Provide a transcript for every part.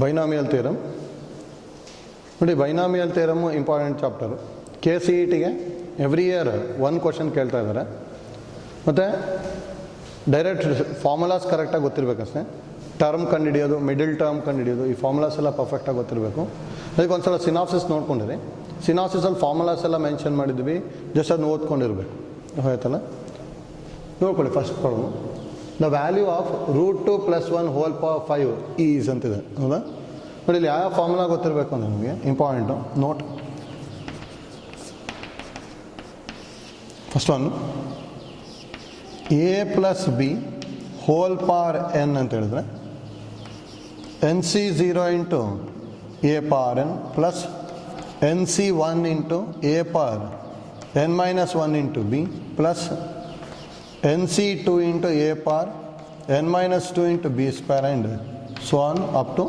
Binomial theorem ನೋಡಿ. Binomial theorem important chapter. KCETಗೆ every year ಒಂದು ಕ್ವಶನ್ ಕೇಳ್ತಾ ಇದ್ದಾರೆ. ಮತ್ತು ಡೈರೆಕ್ಟ್ ಫಾರ್ಮುಲಾಸ್ ಕರೆಕ್ಟಾಗಿ ಗೊತ್ತಿರಬೇಕಷ್ಟೇ. ಟರ್ಮ್ ಕಂಡುಹಿಡಿಯೋದು, ಮಿಡಲ್ ಟರ್ಮ್ ಕಂಡುಹಿಡಿಯೋದು, ಈ ಫಾರ್ಮುಲಾಸ್ ಎಲ್ಲ ಪರ್ಫೆಕ್ಟಾಗಿ ಗೊತ್ತಿರಬೇಕು. ಅದಕ್ಕೆ ಒಂದ್ಸಲ ಸಿನಾಪ್ಸಿಸ್ ನೋಡ್ಕೊಂಡಿರಿ. ಸಿನಾಪ್ಸಿಸಲ್ಲಿ ಫಾರ್ಮುಲಾಸ್ ಎಲ್ಲ ಮೆನ್ಷನ್ ಮಾಡಿದ್ವಿ, ಜಸ್ಟ್ ಅದನ್ನ ಓದ್ಕೊಂಡಿರಬೇಕು. ಆಯ್ತಲ್ಲ, ನೋಡ್ಕೊಳ್ಳಿ. First problem, the value of √2 + 1 whole power 5 is ಅಂತಿದೆ. ಹೌದಾ? ನೋಡಿ, ಇಲ್ಲಿ ಯಾವ ಫಾರ್ಮುಲಾ ಗೊತ್ತಿರಬೇಕು ನಿಮಗೆ, important. Note first one, a + b whole power n ಅಂತ ಹೇಳಿದ್ರೆ NC0 × a power n plus NC1 × a power n-1 × b plus NC2 × a power n-2 × b square and so on up to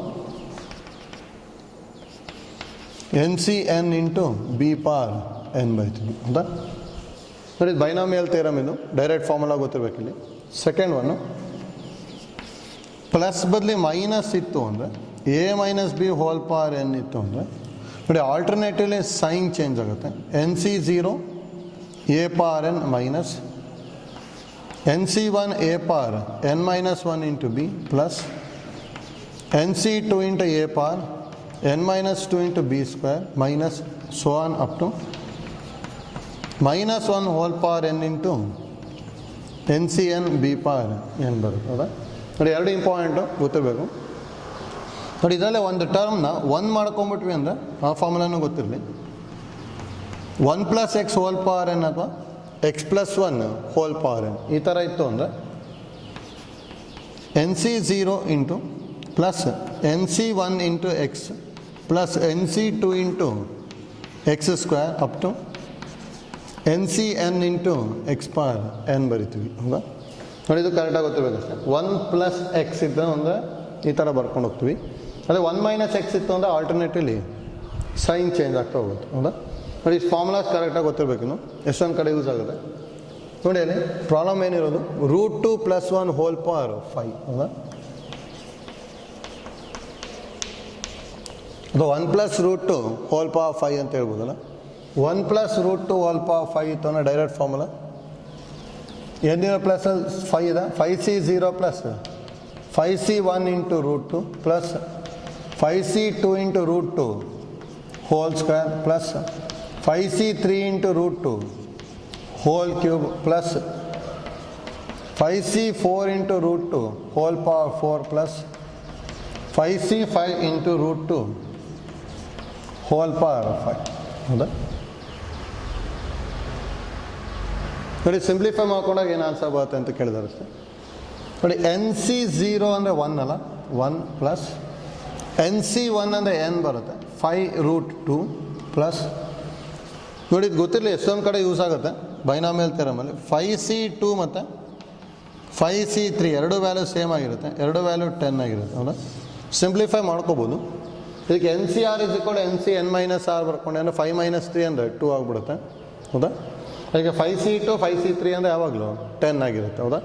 NCn × b power n/3. ಹೌದಾ? ನೋಡಿ, binomial theorem ಇದು. Direct formula ಗೊತ್ತಿರಬೇಕು ಇಲ್ಲಿ. Second one, plus ಬದಲಿ minus ಇತ್ತು ಅಂದರೆ a - b whole power n ಇತ್ತು ಅಂದರೆ ನೋಡಿ, ಆಲ್ಟರ್ನೇಟಿವ್ಲಿ ಸೈನ್ ಚೇಂಜ್ ಆಗುತ್ತೆ. NC0 a power n minus NC1 a power n-1 × b plus NC2 × a power n-2 × b square minus so on up to -1 whole power n × NCn b power n ಬರುತ್ತೆ. ಹೌದಾ? ನೋಡಿ, ಎರಡು important ಗೊತ್ತಿರಬೇಕು. ನೋಡಿ, ಇದರಲ್ಲೇ ಒಂದು ಟರ್ಮ್ನ 1 ಮಾಡ್ಕೊಂಬಿಟ್ವಿ ಅಂದರೆ ಆ ಫಾರ್ಮುಲಾನು ಗೊತ್ತಿರಲಿ. 1 + x ಹೋಲ್ ಪವರ್ n ಅಥವಾ x + 1 ಹೋಲ್ ಪವರ್ n ಈ ಥರ ಇತ್ತು ಅಂದರೆ NC0 × plus NC1 × x plus NC2 × x square up to NCn × x power n ಬರಿತೀವಿ. ಹೌದಾ? ನೋಡಿ, ಇದು ಕರೆಕ್ಟಾಗಿ ಗೊತ್ತಿರಬೇಕಷ್ಟೇ. 1 + x ಇತ್ತು ಅಂದರೆ ಈ ಥರ ಬರ್ಕೊಂಡು ಹೋಗ್ತೀವಿ. ಅದೇ 1 - x ಇತ್ತು ಅಂದರೆ ಆಲ್ಟರ್ನೇಟಿವ್ಲಿ ಸೈನ್ ಚೇಂಜ್ ಆಗ್ತಾ ಹೋಗುತ್ತೆ. ಹೌದಾ? ನೋಡಿ, ಫಾರ್ಮುಲಾಸ್ ಕರೆಕ್ಟಾಗಿ ಗೊತ್ತಿರಬೇಕಿನ್ನು. ಎಷ್ಟೊಂದು ಕಡೆ ಯೂಸ್ ಆಗುತ್ತೆ. ನೋಡಿ, ಅಲ್ಲಿ ಪ್ರಾಬ್ಲಮ್ ಏನಿರೋದು, √2 + 1 ಹೋಲ್ ಪವರ್ 5. ಹೌದಾ? ಅದು 1 + √2 ಹೋಲ್ ಪವರ್ 5 ಅಂತ ಹೇಳ್ಬೋದಲ್ಲ. 1 + √2 ಹೋಲ್ ಪವರ್ 5 ಇತ್ತು ಅಂದರೆ ಡೈರೆಕ್ಟ್ ಫಾರ್ಮುಲಾ ಏನಿರೋ ಪ್ಲಸಲ್ಲಿ 5 ಇದೆ. 5C0 plus 5C1 × √2 plus 5C2 × √2 whole square plus 5C3 × √2 whole cube plus 5C4 × √2 whole power 4 plus 5C5 × √2 hole power 5. ಹೌದಾ? ನೋಡಿ, ಸಿಂಪ್ಲಿಫೈ ಮಾಡ್ಕೊಂಡಾಗ ಏನು ಆನ್ಸರ್ ಬರುತ್ತೆ ಅಂತ ಕೇಳಿದಾರೆ ಅಷ್ಟೇ. ನೋಡಿ, NC0 ಅಂದರೆ 1 ಅಲ್ಲ, 1 ಪ್ಲಸ್ NC1 ಅಂದರೆ n ಬರುತ್ತೆ 5√2 ಪ್ಲಸ್ ನೋಡಿ, ಇದು ಗೊತ್ತಿರಲಿ, ಎಷ್ಟೊಂದು ಕಡೆ ಯೂಸ್ ಆಗುತ್ತೆ ಬೈನಾಮಿಯಲ್ ಥಿಯರಮಲ್ಲಿ. 5C2 ಮತ್ತು 5C3 ಎರಡು ವ್ಯಾಲ್ಯೂ ಸೇಮ್ ಆಗಿರುತ್ತೆ, ಎರಡು ವ್ಯಾಲ್ಯೂ 10 ಆಗಿರುತ್ತೆ. ಹೌದಾ? ಸಿಂಪ್ಲಿಫೈ ಮಾಡ್ಕೋಬೋದು. ಇದಕ್ಕೆ NCr = NCn-r ಬರ್ಕೊಂಡೆ ಅಂದರೆ 5 - 3 ಅಂದರೆ 2 ಆಗಿಬಿಡುತ್ತೆ. ಹೌದಾ? ಅದಕ್ಕೆ 5C2 5C3 ಅಂದರೆ ಯಾವಾಗಲೂ 10 ಆಗಿರುತ್ತೆ. ಹೌದಾ?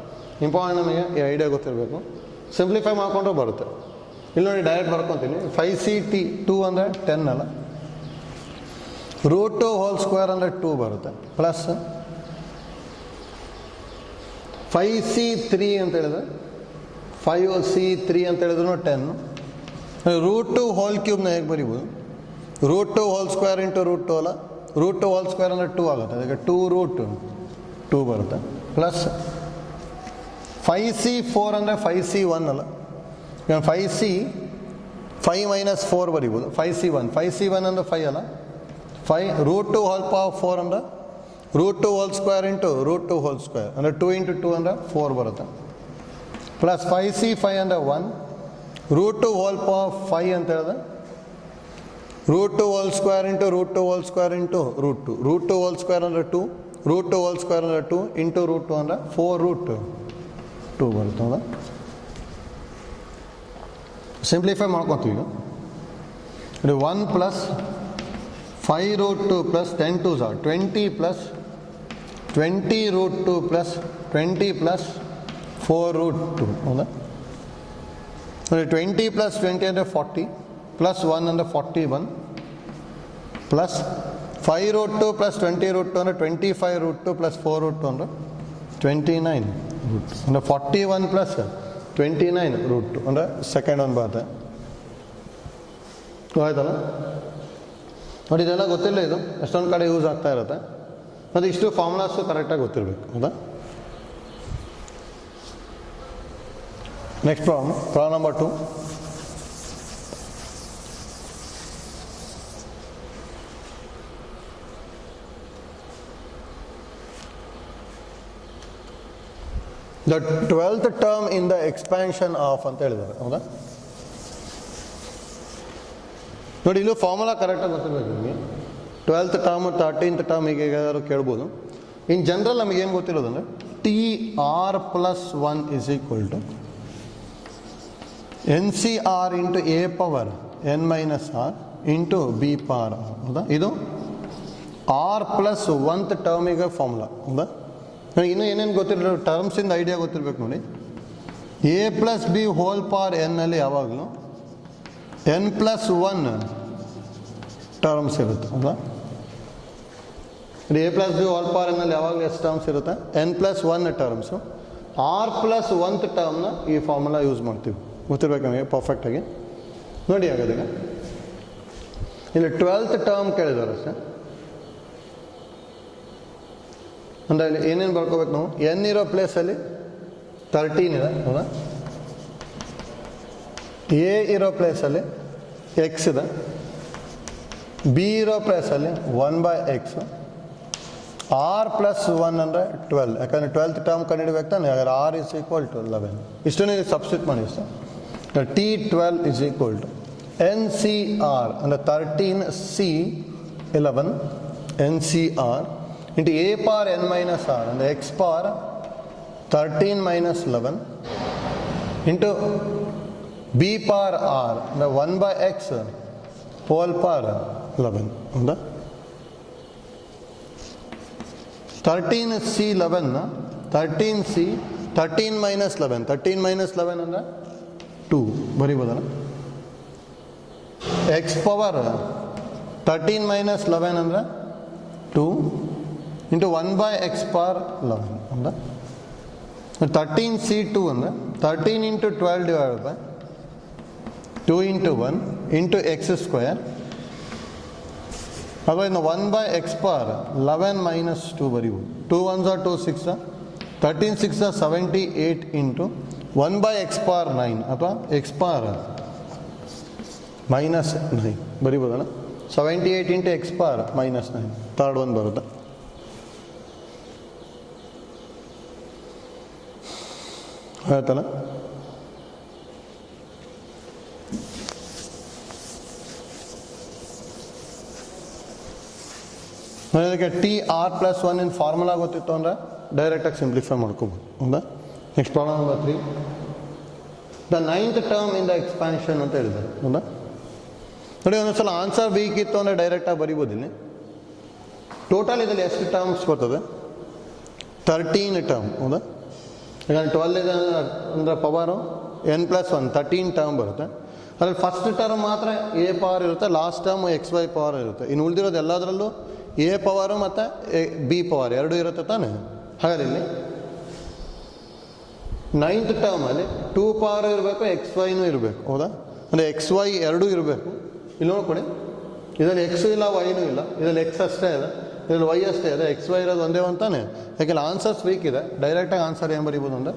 ಇಂಪಾರ್ಟೆಂಟ್, ನಮಗೆ ಈ ಐಡಿಯಾ ಗೊತ್ತಿರಬೇಕು. ಸಿಂಪ್ಲಿಫೈ ಮಾಡಿಕೊಂಡ್ರೂ ಬರುತ್ತೆ. ಇಲ್ಲಿ ನೋಡಿ, ಡೈರೆಕ್ಟ್ ಬರ್ಕೊತೀನಿ. 5C2 ಅಂದರೆ 10 ಅಲ್ಲ, √2 ಹೋಲ್ ಸ್ಕ್ವೇರ್ ಅಂದರೆ 2 ಬರುತ್ತೆ ಪ್ಲಸ್ 5C3 ಅಂತ ಹೇಳಿದ್ರೆ 5C3 ಅಂತ ಹೇಳಿದ್ರು 10. √2 ಹೋಲ್ ಕ್ಯೂಬ್ನ ಹೇಗೆ ಬರಿಬೋದು? √2 ಹೋಲ್ ಸ್ಕ್ವೇರ್ × √2 ಅಲ್ಲ, √2 ಹೋಲ್ ಸ್ಕ್ವೇರ್ ಅಂದರೆ 2 ಆಗುತ್ತೆ. ಅದಕ್ಕೆ 2√2 ಬರುತ್ತೆ ಪ್ಲಸ್ 5C4 ಅಂದರೆ 5C1 ಅಲ್ಲ, 5 - 4 ಬರಿಬೋದು. 5C1 ಅಂದರೆ 5 ಅಲ್ಲ, 5 √2 ಹೋಲ್ ಪವರ್ 4 ಅಂದರೆ √2 ಹೋಲ್ ಸ್ಕ್ವೇರ್ × √2 ಹೋಲ್ ಸ್ಕ್ವೇರ್ ಅಂದರೆ 2 × 2 ಅಂದರೆ 4 ಬರುತ್ತೆ ಪ್ಲಸ್ 5C5 ಅಂದರೆ 1 √2 ಹೋಲ್ ಪವರ್ 5 ಅಂತ ಹೇಳಿದ್ರೆ √2 whole square × √2 whole square × √2 √2 whole square ಅಂದರೆ 2 √2 ಹೋಲ್ ಸ್ಕ್ವೇರ್ ಅಂದರೆ 2 × √2 ಅಂದರೆ 4√2 ಬರುತ್ತೆ. ಹೌದಾ? ಸಿಂಪ್ಲಿಫೈ ಮಾಡ್ಕೊತೀವಿ. ಈಗ ನೋಡಿ, 1 + 5√2 + 10 2s are 20 + 20√2 + 20 + 4√2. ಹೌದಾ? ನೋಡಿ 20 ಪ್ಲಸ್ 20 ಅಂದರೆ 40 ಪ್ಲಸ್ 1 ಅಂದರೆ 41 ಪ್ಲಸ್ 5 ರೂಟ್ 2 ಪ್ಲಸ್ 20 ರೂಟ್ 2 ಅಂದರೆ 25 ರೂಟ್ 2 ಪ್ಲಸ್ 4 ರೂಟ್ 2 ಅಂದರೆ 29 ರೂಟ್ ಅಂದರೆ 41 ಪ್ಲಸ್ 29 ರೂಟ್ 2 ಅಂದರೆ ಸೆಕೆಂಡ್ ಒಂದು ಬರುತ್ತೆ. ಆಯ್ತಲ್ಲ ನೋಡಿ, ಇದೆಲ್ಲ ಗೊತ್ತಿಲ್ಲ, ಇದು ಎಷ್ಟೊಂದು ಕಡೆ ಯೂಸ್ ಆಗ್ತಾ ಇರುತ್ತೆ. ಮತ್ತು ಇಷ್ಟು ಫಾರ್ಮುಲಾಸು ಕರೆಕ್ಟಾಗಿ ಗೊತ್ತಿರಬೇಕು. ಹೌದಾ? Next problem number 2. The 12th term in the expansion of ಅಂತ ಹೇಳಿದ್ದಾರೆ. ಹೌದಾ? ನೋಡಿ, ಇಲ್ಲೂ ಫಾರ್ಮುಲಾ ಕರೆಕ್ಟಾಗಿ ಗೊತ್ತಿರಬೇಕು ನಿಮಗೆ. 12th ಟರ್ಮ್ 13th ಟರ್ಮ್ ಹೀಗೆ ಹೇಗಾದ್ರು ಕೇಳ್ಬೋದು. ಇನ್ ಜನರಲ್ ನಮಗೇನು ಗೊತ್ತಿರೋದಂದರೆ T R plus 1 is equal to N C R into A power N minus R into B power R. ಹೌದಾ? ಇದು ಆರ್ ಪ್ಲಸ್ 1th ಟರ್ಮಿಗೆ ಫಾರ್ಮುಲಾ. ಹೌದಾ? ನನಗೆ ಇನ್ನೂ ಏನೇನು ಗೊತ್ತಿರೋ ಟರ್ಮ್ಸಿಂದ ಐಡಿಯಾ ಗೊತ್ತಿರಬೇಕು ನೋಡಿ. A plus B whole power ಎನ್ನಲ್ಲಿ ಯಾವಾಗಲೂ ಎನ್ ಪ್ಲಸ್ 1 ಟರ್ಮ್ಸ್ ಇರುತ್ತೆ. ಹೌದಾ? A plus B whole power ಎನ್ನಲ್ಲಿ ಯಾವಾಗಲೂ ಎಷ್ಟು ಟರ್ಮ್ಸ್ ಇರುತ್ತೆ? N plus 1 terms. R plus 1th ಟರ್ಮ್ನ ಈ ಫಾರ್ಮುಲಾ ಯೂಸ್ ಮಾಡ್ತೀವಿ. ಗೊತ್ತಿರ್ಬೇಕು ನಮಗೆ ಪರ್ಫೆಕ್ಟಾಗಿ. ನೋಡಿ ಆಗೋದೀಗ ಇಲ್ಲಿ 12th ಟರ್ಮ್ ಕೇಳಿದಾರೆ ಅಷ್ಟೇ. ಅಂದರೆ ಇಲ್ಲಿ ಏನೇನು ಬರ್ಕೋಬೇಕು ನಾವು? ಎನ್ ಇರೋ ಪ್ಲೇಸಲ್ಲಿ 13 ಇದೆ. ಹೌದಾ? ಎ ಇರೋ ಪ್ಲೇಸಲ್ಲಿ ಎಕ್ಸ್ ಇದೆ. ಬಿ ಇರೋ ಪ್ಲೇಸಲ್ಲಿ 1/x. ಆರ್ ಪ್ಲಸ್ 1 ಅಂದರೆ 12. ಯಾಕಂದರೆ 12th ಟರ್ಮ್ ಕಂಡುಹಿಡಬೇಕು ತಾನೆ. ಹಾಗಾದ್ರೆ ಆರ್ ಇಸ್ ಈಕ್ವಲ್ ಟು 11. ಇಷ್ಟನ್ನು ಸಬ್ಸ್ಟಿಟ್ಯೂಟ್ ಮಾಡಿ sir. T12 is equal to NCR ಅಂದರೆ 13C11 NCR into A power n minus R ಅಂದರೆ X power 13 minus 11 into B power R ಅಂದರೆ 1/x whole power 11. ಹೌದಾ? 13C11 13C 13 minus 11 13 minus 11 ಅಂದರೆ 2 ಬರೀಬೋದಲ್ಲ. X power 13 minus 11 ಅಂದರೆ 2 into 1/x power 11. ಹೌದಾ? 13C2 ಅಂದರೆ 13 into 12 divided by 2 into 1 into x square. ಅಥವಾ ಇನ್ನು 1/x power 11 minus 2 ಬರೀಬೋದು. 2 1s are 2 6 13 6 78 into 1/x power 9 ಅಥವಾ X power minus 9 ಬರೀಬೋದಲ್ಲ. 78 into X power minus 9 third ಒಂದು ಬರುತ್ತೆ. ಆಯ್ತಲ್ಲ? ಅದಕ್ಕೆ ಟಿ ಆರ್ ಪ್ಲಸ್ 1 ಇನ್ ಫಾರ್ಮುಲಾ ಗೊತ್ತಿತ್ತು ಅಂದರೆ ಡೈರೆಕ್ಟಾಗಿ ಸಿಂಪ್ಲಿಫೈ ಮಾಡ್ಕೋಬೋದು. ಹೌದಾ? Next problem number 3. The 9th term in the expansion ಅಂತ ಹೇಳಿದ್ದಾರೆ. ಹೌದಾ? ನೋಡಿ, ಒಂದೊಂದ್ಸಲ ಆನ್ಸರ್ ವೀಕ್ ಇತ್ತು ಅಂದರೆ ಡೈರೆಕ್ಟಾಗಿ ಬರಿಬೋದು. ಇಲ್ಲಿ ಟೋಟಲ್ ಇದರಲ್ಲಿ ಎಷ್ಟು ಟರ್ಮ್ಸ್ ಬರ್ತದೆ? 13 ಟರ್ಮ್. ಹೌದಾ? ಯಾಕಂದರೆ 12 ಇದೆ ಅಂದರೆ ಪವರು n ಪ್ಲಸ್ 1 13 ಟರ್ಮ್ ಬರುತ್ತೆ. ಅದ್ರಲ್ಲಿ ಫಸ್ಟ್ ಟರ್ಮ್ ಮಾತ್ರ ಎ ಪವರ್ ಇರುತ್ತೆ, last term x y power ಇರುತ್ತೆ. ಇನ್ನು ಉಳಿದಿರೋದು ಎಲ್ಲದರಲ್ಲೂ ಎ ಪವರು ಮತ್ತು ಬಿ ಪವರ್ ಎರಡೂ ಇರುತ್ತೆ ತಾನೆ. ಹಾಗಾದ್ರೆ ಇಲ್ಲಿ 9th ಟರ್ಮಲ್ಲಿ 2 ಪವರ್ ಇರಬೇಕು, ಎಕ್ಸ್ ವೈನೂ ಇರಬೇಕು. ಹೌದಾ? ಅಂದರೆ ಎಕ್ಸ್ ವೈ ಎರಡೂ ಇರಬೇಕು. ಇಲ್ಲಿ ನೋಡ್ಕೊಡಿ, ಇದರಲ್ಲಿ ಎಕ್ಸು ಇಲ್ಲ, ವೈನೂ ಇಲ್ಲ. ಇದರಲ್ಲಿ ಎಕ್ಸ್ ಅಷ್ಟೇ ಇದೆ, ಇದರಲ್ಲಿ ವೈ ಅಷ್ಟೇ ಇದೆ. ಎಕ್ಸ್ ವೈ ಇರೋದು ಒಂದೇ ಅಂತಾನೆ. ಯಾಕೆಂದ್ರೆ ಆನ್ಸರ್ಸ್ ವೀಕ್ ಇದೆ. ಡೈರೆಕ್ಟಾಗಿ ಆನ್ಸರ್ ಏನು ಬರೀಬೋದು ಅಂದರೆ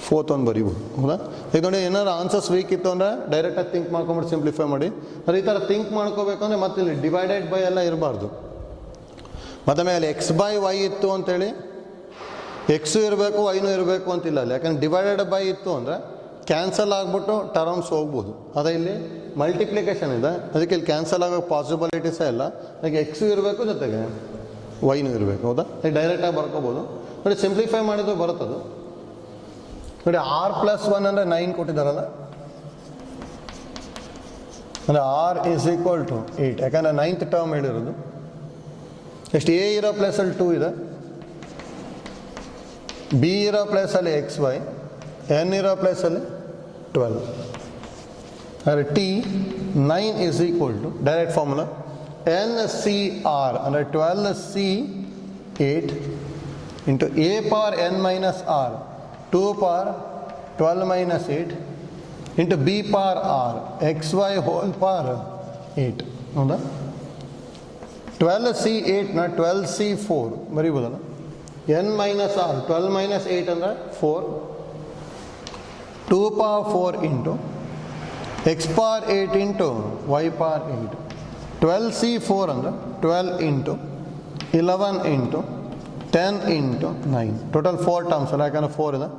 4th ಒಂದು ಬರೀಬೋದು. ಹೌದಾ? ಈಗ ನೋಡಿ, ಏನಾದ್ರು ಆನ್ಸರ್ಸ್ ವೀಕ್ ಇತ್ತು ಅಂದರೆ ಡೈರೆಕ್ಟಾಗಿ ಥಿಂಕ್ ಮಾಡ್ಕೊಂಬಿಟ್ಟು ಸಿಂಪ್ಲಿಫೈ ಮಾಡಿ. ಆದರೆ ಈ ಥರ ಥಿಂಕ್ ಮಾಡ್ಕೋಬೇಕು ಅಂದರೆ ಮತ್ತೆ ಇಲ್ಲಿ ಡಿವೈಡೆಡ್ ಬೈ ಎಲ್ಲ ಇರಬಾರ್ದು. ಮತ್ತು ಮೇಲೆ ಎಕ್ಸ್ ಬೈ ವೈ ಇತ್ತು ಅಂತೇಳಿ ಎಕ್ಸು ಇರಬೇಕು, ವೈನೂ ಇರಬೇಕು ಅಂತಿಲ್ಲ ಅಲ್ಲಿ. ಯಾಕಂದ್ರೆ ಡಿವೈಡೆಡ್ ಬೈ ಇತ್ತು ಅಂದರೆ ಕ್ಯಾನ್ಸಲ್ ಆಗಿಬಿಟ್ಟು ಟರ್ಮ್ಸ್ ಹೋಗ್ಬೋದು. ಅದೇ ಇಲ್ಲಿ ಮಲ್ಟಿಪ್ಲಿಕೇಶನ್ ಇದೆ, ಅದಕ್ಕೆ ಇಲ್ಲಿ ಕ್ಯಾನ್ಸಲ್ ಆಗೋ ಪಾಸಿಬಿಲಿಟೀಸೇ ಇಲ್ಲ. ಅದಕ್ಕೆ ಎಕ್ಸು ಇರಬೇಕು, ಜೊತೆಗೆ ವೈನೂ ಇರಬೇಕು. ಹೌದಾ? ಡೈರೆಕ್ಟಾಗಿ ಬರ್ಕೋಬೋದು. ನೋಡಿ, ಸಿಂಪ್ಲಿಫೈ ಮಾಡಿದ್ರು ಬರುತ್ತದು. ನೋಡಿ, ಆರ್ ಪ್ಲಸ್ 1 ಅಂದರೆ 9 ಕೊಟ್ಟಿದ್ದಾರಲ್ಲ, ಅಂದರೆ ಆರ್ ಈಸ್ ಈಕ್ವಲ್ ಟು 8. ಯಾಕಂದರೆ 9th ಟರ್ಮ್ ಹೇಳಿರೋದು. ಎಷ್ಟು? ಎ ಇರೋ ಪ್ಲೇಸಲ್ಲಿ 2 ಇದೆ, ಬಿ ಇರೋ ಪ್ಲೇಸಲ್ಲಿ ಎಕ್ಸ್ ವೈ, ಎನ್ ಇರೋ ಪ್ಲೇಸಲ್ಲಿ 12. T 9 is equal to direct formula NCR under 12C 8 into A power n minus R 2 power 12 minus 8 into B power R xy whole power 8. ಹೌದಾ 12C8 ನ 12C4 ಬರೀಬೋದಲ್ಲ n ಮೈನಸ್ ಆರ್ 12 ಮೈನಸ್ 8 ಅಂದರೆ 4 2 power 4 into x power 8 into y power 8 12C4 ಅಂದರೆ 12 into 11 into 10 into 9 total 4 terms ಅಲ್ಲ ಯಾಕಂದರೆ 4 ಇದೆ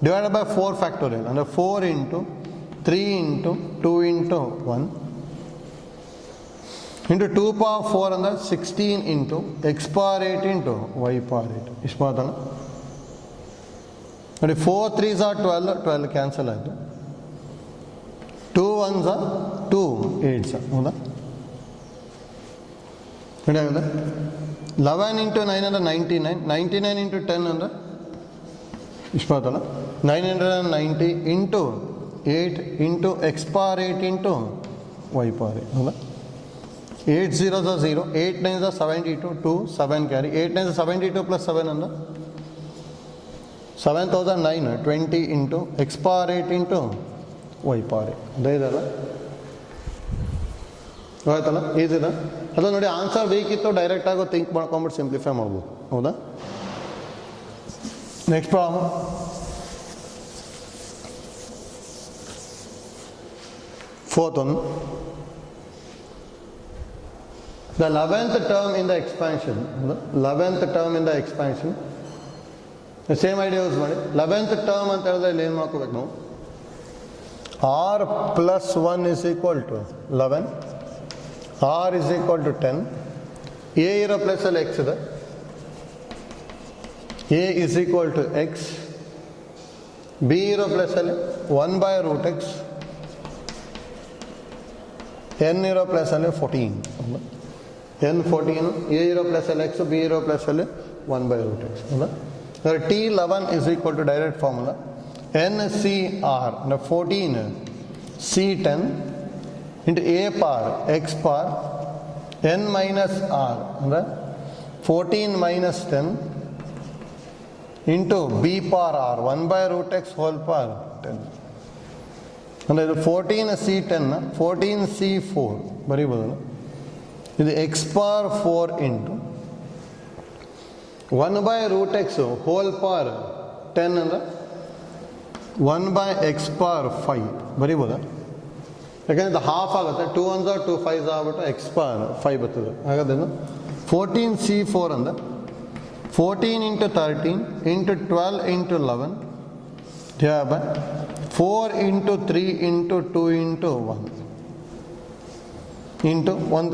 divided by 4 factorial ಅಂದರೆ 4 into 3 into 2 into 1 into 2 power 4 ಅಂದರೆ 16 into x power 8 into y power 8 ಇಷ್ಟು ಮಾತಲ್ಲ ನೋಡಿ 4 3s are 12 ಕ್ಯಾನ್ಸಲ್ ಆಯಿತು 2 1s are 2 8s ಹೌದಾ ನೋಡಿ ಆಗಿದೆ 11 into 9 ಅಂದರೆ 99 into 10 ಅಂದರೆ ಇಷ್ಟು ಮಾತಲ್ಲ 990 into 8 into x power 8 into y power 8 ಹೌದಾ 8 zeros are 0 8 9s are 72 2 7 carry 8 9s are 72 plus 7 ಅಂದರೆ 7009 20 into x power 8 into y power 8 ಅದೇ ಇದಲ್ಲ ಆಯ್ತಲ್ಲ ಈಸಿದ ಅದು ನೋಡಿ ಆನ್ಸರ್ ಬೇಕಿತ್ತು ಡೈರೆಕ್ಟಾಗಿ ಥಿಂಕ್ ಮಾಡ್ಕೊಂಬಿಟ್ಟು ಸಿಂಪ್ಲಿಫೈ ಮಾಡ್ಬೋದು ಹೌದಾ next problem fourth one the 11th term in the expansion the same idea use ಮಾಡಿ 11th term ಅಂತ ಹೇಳಿದ್ರೆ ಇಲ್ಲಿ ಏನು ಮಾಡ್ಕೋಬೇಕು ನಾವು r plus 1 is equal to 11 r is equal to 10 a ಇರೋ ಪ್ಲೇಸಲ್ಲಿ x ಇದೆ a is equal to x b ಇರೋ ಪ್ಲೇಸಲ್ಲಿ 1 by root x n ಇರೋ ಪ್ಲೇಸಲ್ಲಿ 14 n 14 a ಇರೋ ಪ್ಲೇಸಲ್ಲಿ x b ಇರೋ ಪ್ಲೇಸಲ್ಲಿ 1 by root x ಹೌದಾ T11 is equal to direct formula NCR 14 C10 into A power x power n minus r 14 minus 10 into B power r 1 by root x whole power 10 ಅಂದರೆ ಇದು 14 C10 14 C4 ಬರೀಬೋದಲ್ಲ ಇದು x power 4 into 1 by root x whole power 10 ಅಂದರೆ 1 by x power 5 ಬರೀಬೋದಾ ಯಾಕಂದರೆ ಇದು half ಆಗುತ್ತೆ 2 1s 2 5s ಆಗ್ಬಿಟ್ಟು x power 5 ಬರ್ತದೆ ಹಾಗಾದ್ರೆ 14 C4 ಅಂದರೆ 14 into 13 into 12 into 11 divided by 4 into 3 into 2 into 1 into 1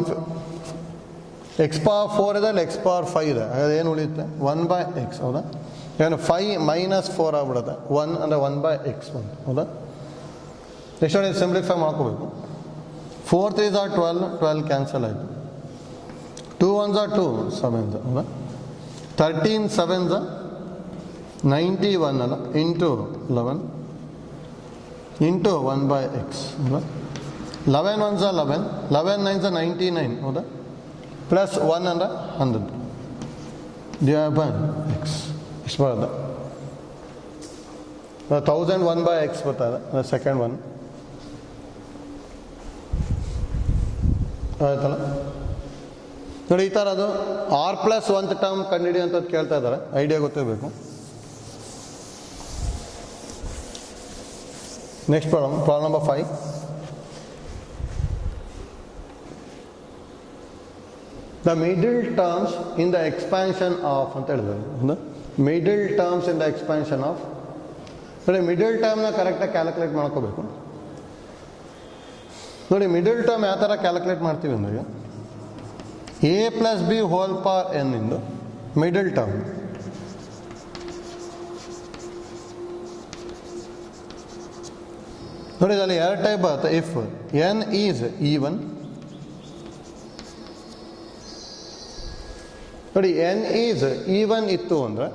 x power 4 ಇದೆ x power 5 ಇದೆ ಹಾಗಾದ್ರೆ ಏನು ಉಳಿಯುತ್ತೆ 1 by x ಹೌದಾ ಏನು 5 minus 4 ಆಗ್ಬಿಡುತ್ತೆ 1 ಅಂದರೆ 1 by x 1 ಹೌದಾ ನೆಕ್ಸ್ಟ್ ನೋಡಿ ಸಿಂಪ್ಲಿಫೈ ಮಾಡ್ಕೋಬೇಕು 4 3s are 12 ಕ್ಯಾನ್ಸಲ್ ಆಯಿತು 2 1s are 2 7s ಹೌದಾ 13 7s are 91 ಅಲ್ಲ ಇಂಟು 11 ಇಂಟು 1 by x ಹೌದಾ 11 1s are 11 11 9s are 99 ಹೌದಾ ಪ್ಲಸ್ 1 ಅಂದರೆ 100 divided by x ಎಷ್ಟು ಬರುತ್ತೆ 1001 by x ಬರ್ತಾರೆ ಸೆಕೆಂಡ್ ಒನ್ ಆಯ್ತಲ್ಲ ನೋಡಿ ಈ ಥರ ಅದು r ಪ್ಲಸ್ 1 ಟರ್ಮ್ ಕಂಡುಹಿಡಿ ಅಂತ ಕೇಳ್ತಾ ಇದ್ದಾರೆ ಐಡಿಯಾ ಗೊತ್ತಿರಬೇಕು next problem number 5 the middle terms in the expansion of ಅಂತ ಹೇಳಿದ್ದಾರೆ middle terms in the expansion of ನೋಡಿ ಮಿಡಲ್ ಟರ್ಮ್ನ ಕರೆಕ್ಟಾಗಿ ಕ್ಯಾಲ್ಕುಲೇಟ್ ಮಾಡ್ಕೋಬೇಕು ನೋಡಿ ಮಿಡಲ್ ಟರ್ಮ್ ಯಾವ ಥರ ಕ್ಯಾಲ್ಕುಲೇಟ್ ಮಾಡ್ತೀವಿ ಅಂದರೆ a plus B whole power n ಇಂದು ಮಿಡಲ್ ಟರ್ಮ್ ನೋಡಿ ಅಲ್ಲಿ ಎರಡು ಟೈಪ್ ಬರುತ್ತೆ ಇಫ್ n ಈಸ್ ಈವನ್ ನೋಡಿ n ಈಸ್ ಈವನ್ ಇತ್ತು ಅಂದರೆ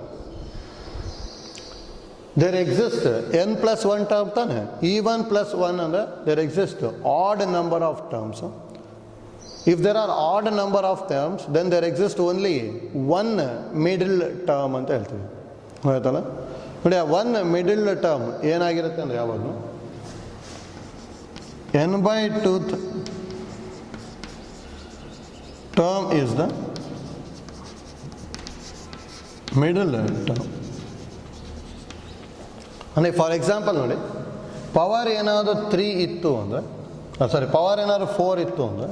there exist n plus 1 term ತಾನೆ. E1 ಪ್ಲಸ್ 1 ಅಂದರೆ there exist odd number of terms. If there are odd number of terms, then there exists only one middle term ಅಂತ ಹೇಳ್ತೀವಿ. ಆಯ್ತಲ್ಲ ನೋಡಿ, ಆ ಒನ್ ಮಿಡಲ್ ಟರ್ಮ್ ಏನಾಗಿರುತ್ತೆ ಅಂದರೆ ಯಾವಾಗಲೂ n/2th term is the middle term. ಅಂದರೆ ಫಾರ್ ಎಕ್ಸಾಂಪಲ್ ನೋಡಿ, ಪವರ್ ಏನಾದರೂ 3 ಇತ್ತು ಅಂದರೆ, ಪವರ್ ಏನಾದರೂ 4 ಇತ್ತು ಅಂದರೆ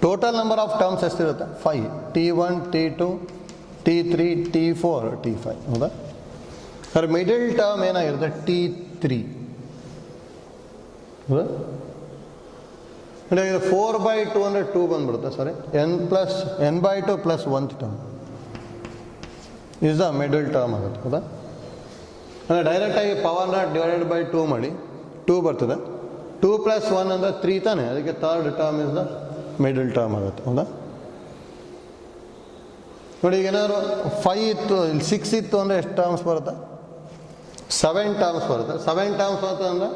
ಟೋಟಲ್ ನಂಬರ್ ಆಫ್ ಟರ್ಮ್ಸ್ ಎಷ್ಟಿರುತ್ತೆ? 5. T1, T2, T3, T4, T5. ಹೌದಾ? ಸರ್ ಮಿಡಲ್ ಟರ್ಮ್ ಏನಾಗಿರುತ್ತೆ? T3. ಹೌದಾ? 4/2 ಅಂದರೆ 2 ಬಂದ್ಬಿಡುತ್ತೆ. ಸಾರಿ, n/2 plus 1 term is the middle term ಆಗುತ್ತೆ. ಹೌದಾ? ಅಂದರೆ ಡೈರೆಕ್ಟಾಗಿ ಪವರ್ನ ಡಿವೈಡೆಡ್ ಬೈ 2 ಮಾಡಿ 2 ಬರ್ತದೆ. 2 + 1 ಅಂದರೆ 3 ತಾನೆ, ಅದಕ್ಕೆ third term is the middle term ಆಗುತ್ತೆ. ಹೌದಾ? ನೋಡಿ, ಈಗ ಏನಾದ್ರು 5 ಇತ್ತು, ಇಲ್ಲಿ 6 ಇತ್ತು ಅಂದರೆ ಎಷ್ಟು ಟರ್ಮ್ಸ್ ಬರುತ್ತೆ? 7 ಟರ್ಮ್ಸ್ ಬರುತ್ತೆ. 7 ಟರ್ಮ್ಸ್ ಬರುತ್ತೆ ಅಂದರೆ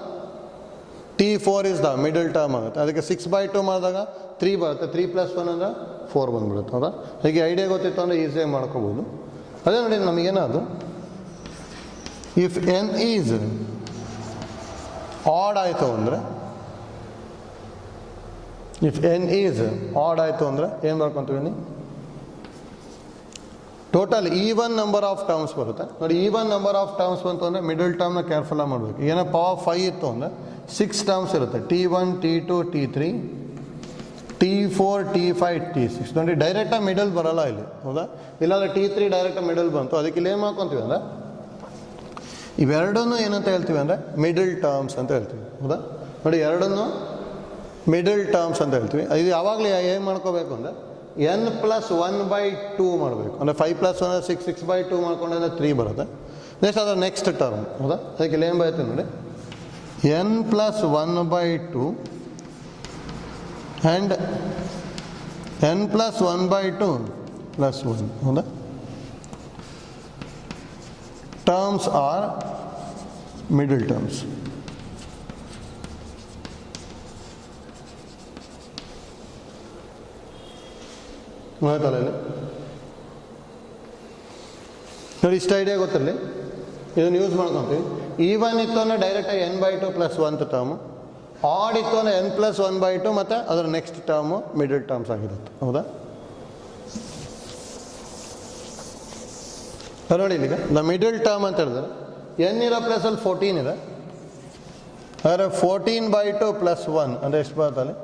T4 is the middle term ಆಗುತ್ತೆ. ಅದಕ್ಕೆ 6/2 ಮಾಡಿದಾಗ 3 ಬರುತ್ತೆ. 3 + 1 ಅಂದರೆ 4 ಬಂದ್ಬಿಡುತ್ತೆ. ಹೌದಾ? ಹೀಗೆ ಐಡಿಯಾ ಗೊತ್ತಿತ್ತು ಅಂದರೆ ಈಸಿಯಾಗಿ ಮಾಡ್ಕೋಬೋದು. ಅದೇ ನೋಡಿ, ನಮಗೇನಾದ್ರು ಇಫ್ n ಈಸ್ ಆಡ್ ಆಯಿತು ಅಂದರೆ, ಇಫ್ n ಈಸ್ ಆಡ್ ಆಯಿತು ಅಂದರೆ ಏನು ಬರ್ಕೊತೀವಿ? Total even number of terms ಬರುತ್ತೆ. ನೋಡಿ, ಈವನ್ ನಂಬರ್ ಆಫ್ ಟರ್ಮ್ಸ್ ಬಂತು ಅಂದರೆ ಮಿಡಲ್ ಟರ್ಮ್ನ ಕೇರ್ಫುಲ್ಲಾಗಿ ಮಾಡಬೇಕು. ಏನೋ ಪವರ್ 5 ಇತ್ತು ಅಂದರೆ 6 ಟರ್ಮ್ಸ್ ಇರುತ್ತೆ. T1, T2, T3, T4, T5, T6. ನೋಡಿ, ಡೈರೆಕ್ಟಾಗಿ ಮಿಡಲ್ ಬರೋಲ್ಲ ಇಲ್ಲಿ. ಹೌದಾ? ಇಲ್ಲಾಂದರೆ T3 ಡೈರೆಕ್ಟಾಗಿ ಮಿಡಲ್ ಬಂತು. ಅದಕ್ಕೆ ಇಲ್ಲಿ ಏನು ಮಾಡ್ಕೊತೀವಿ ಅಂದರೆ ಇವೆರಡನ್ನೂ ಏನಂತ ಹೇಳ್ತೀವಿ ಅಂದರೆ ಮಿಡಲ್ ಟರ್ಮ್ಸ್ ಅಂತ ಹೇಳ್ತೀವಿ. ಹೌದಾ? ನೋಡಿ, ಎರಡನ್ನೂ ಮಿಡಲ್ ಟರ್ಮ್ಸ್ ಅಂತ ಹೇಳ್ತೀವಿ. ಇದು ಯಾವಾಗಲೂ ಏನು ಮಾಡ್ಕೋಬೇಕು ಅಂದರೆ n + 1/2 ಮಾಡಬೇಕು. ಅಂದರೆ 5 + 1 6, 6/2 ಮಾಡ್ಕೊಂಡ್ರೆ 3 ಬರುತ್ತೆ. ನೆಕ್ಸ್ಟ್ ಅದರ ನೆಕ್ಸ್ಟ್ ಟರ್ಮ್. ಹೌದಾ? ಅದಕ್ಕೆ ಇಲ್ಲಿ ಏನು ಬರುತ್ತೆ ನೋಡಿ, n + 1/2 ಆ್ಯಂಡ್ n + 1/2 + 1. ಹೌದಾ? Terms are middle terms. ಗೊತ್ತಲ್ಲ ಇಲ್ಲಿ? ನೋಡಿ, ಇಷ್ಟು ಐಡಿಯಾ ಗೊತ್ತಿರಲಿ, ಇದನ್ನು ಯೂಸ್ ಮಾಡ್ಕೊತೀವಿ. ಈವನ್ ಇತ್ತು ಅಂದರೆ ಡೈರೆಕ್ಟಾಗಿ n/2 + 1 ಟರ್ಮು. ಆಡ್ ಇತ್ತು ಅಂದರೆ n + 1/2 ಮತ್ತು ಅದರ ನೆಕ್ಸ್ಟ್ ಟರ್ಮು ಮಿಡಲ್ ಟರ್ಮ್ಸ್ ಆಗಿರುತ್ತೆ. ಹೌದಾ? ನೋಡಿ, ಇಲ್ಲಿಗೆ ದ ಮಿಡಲ್ ಟರ್ಮ್ ಅಂತ ಹೇಳಿದ್ರೆ n ಇರೋ ಪ್ಲೇಸಲ್ಲಿ 14 ಇದೆ. ಆದರೆ 14/2 + 1 ಅಂದರೆ ಎಷ್ಟು ಬರುತ್ತಲ್ಲಿ?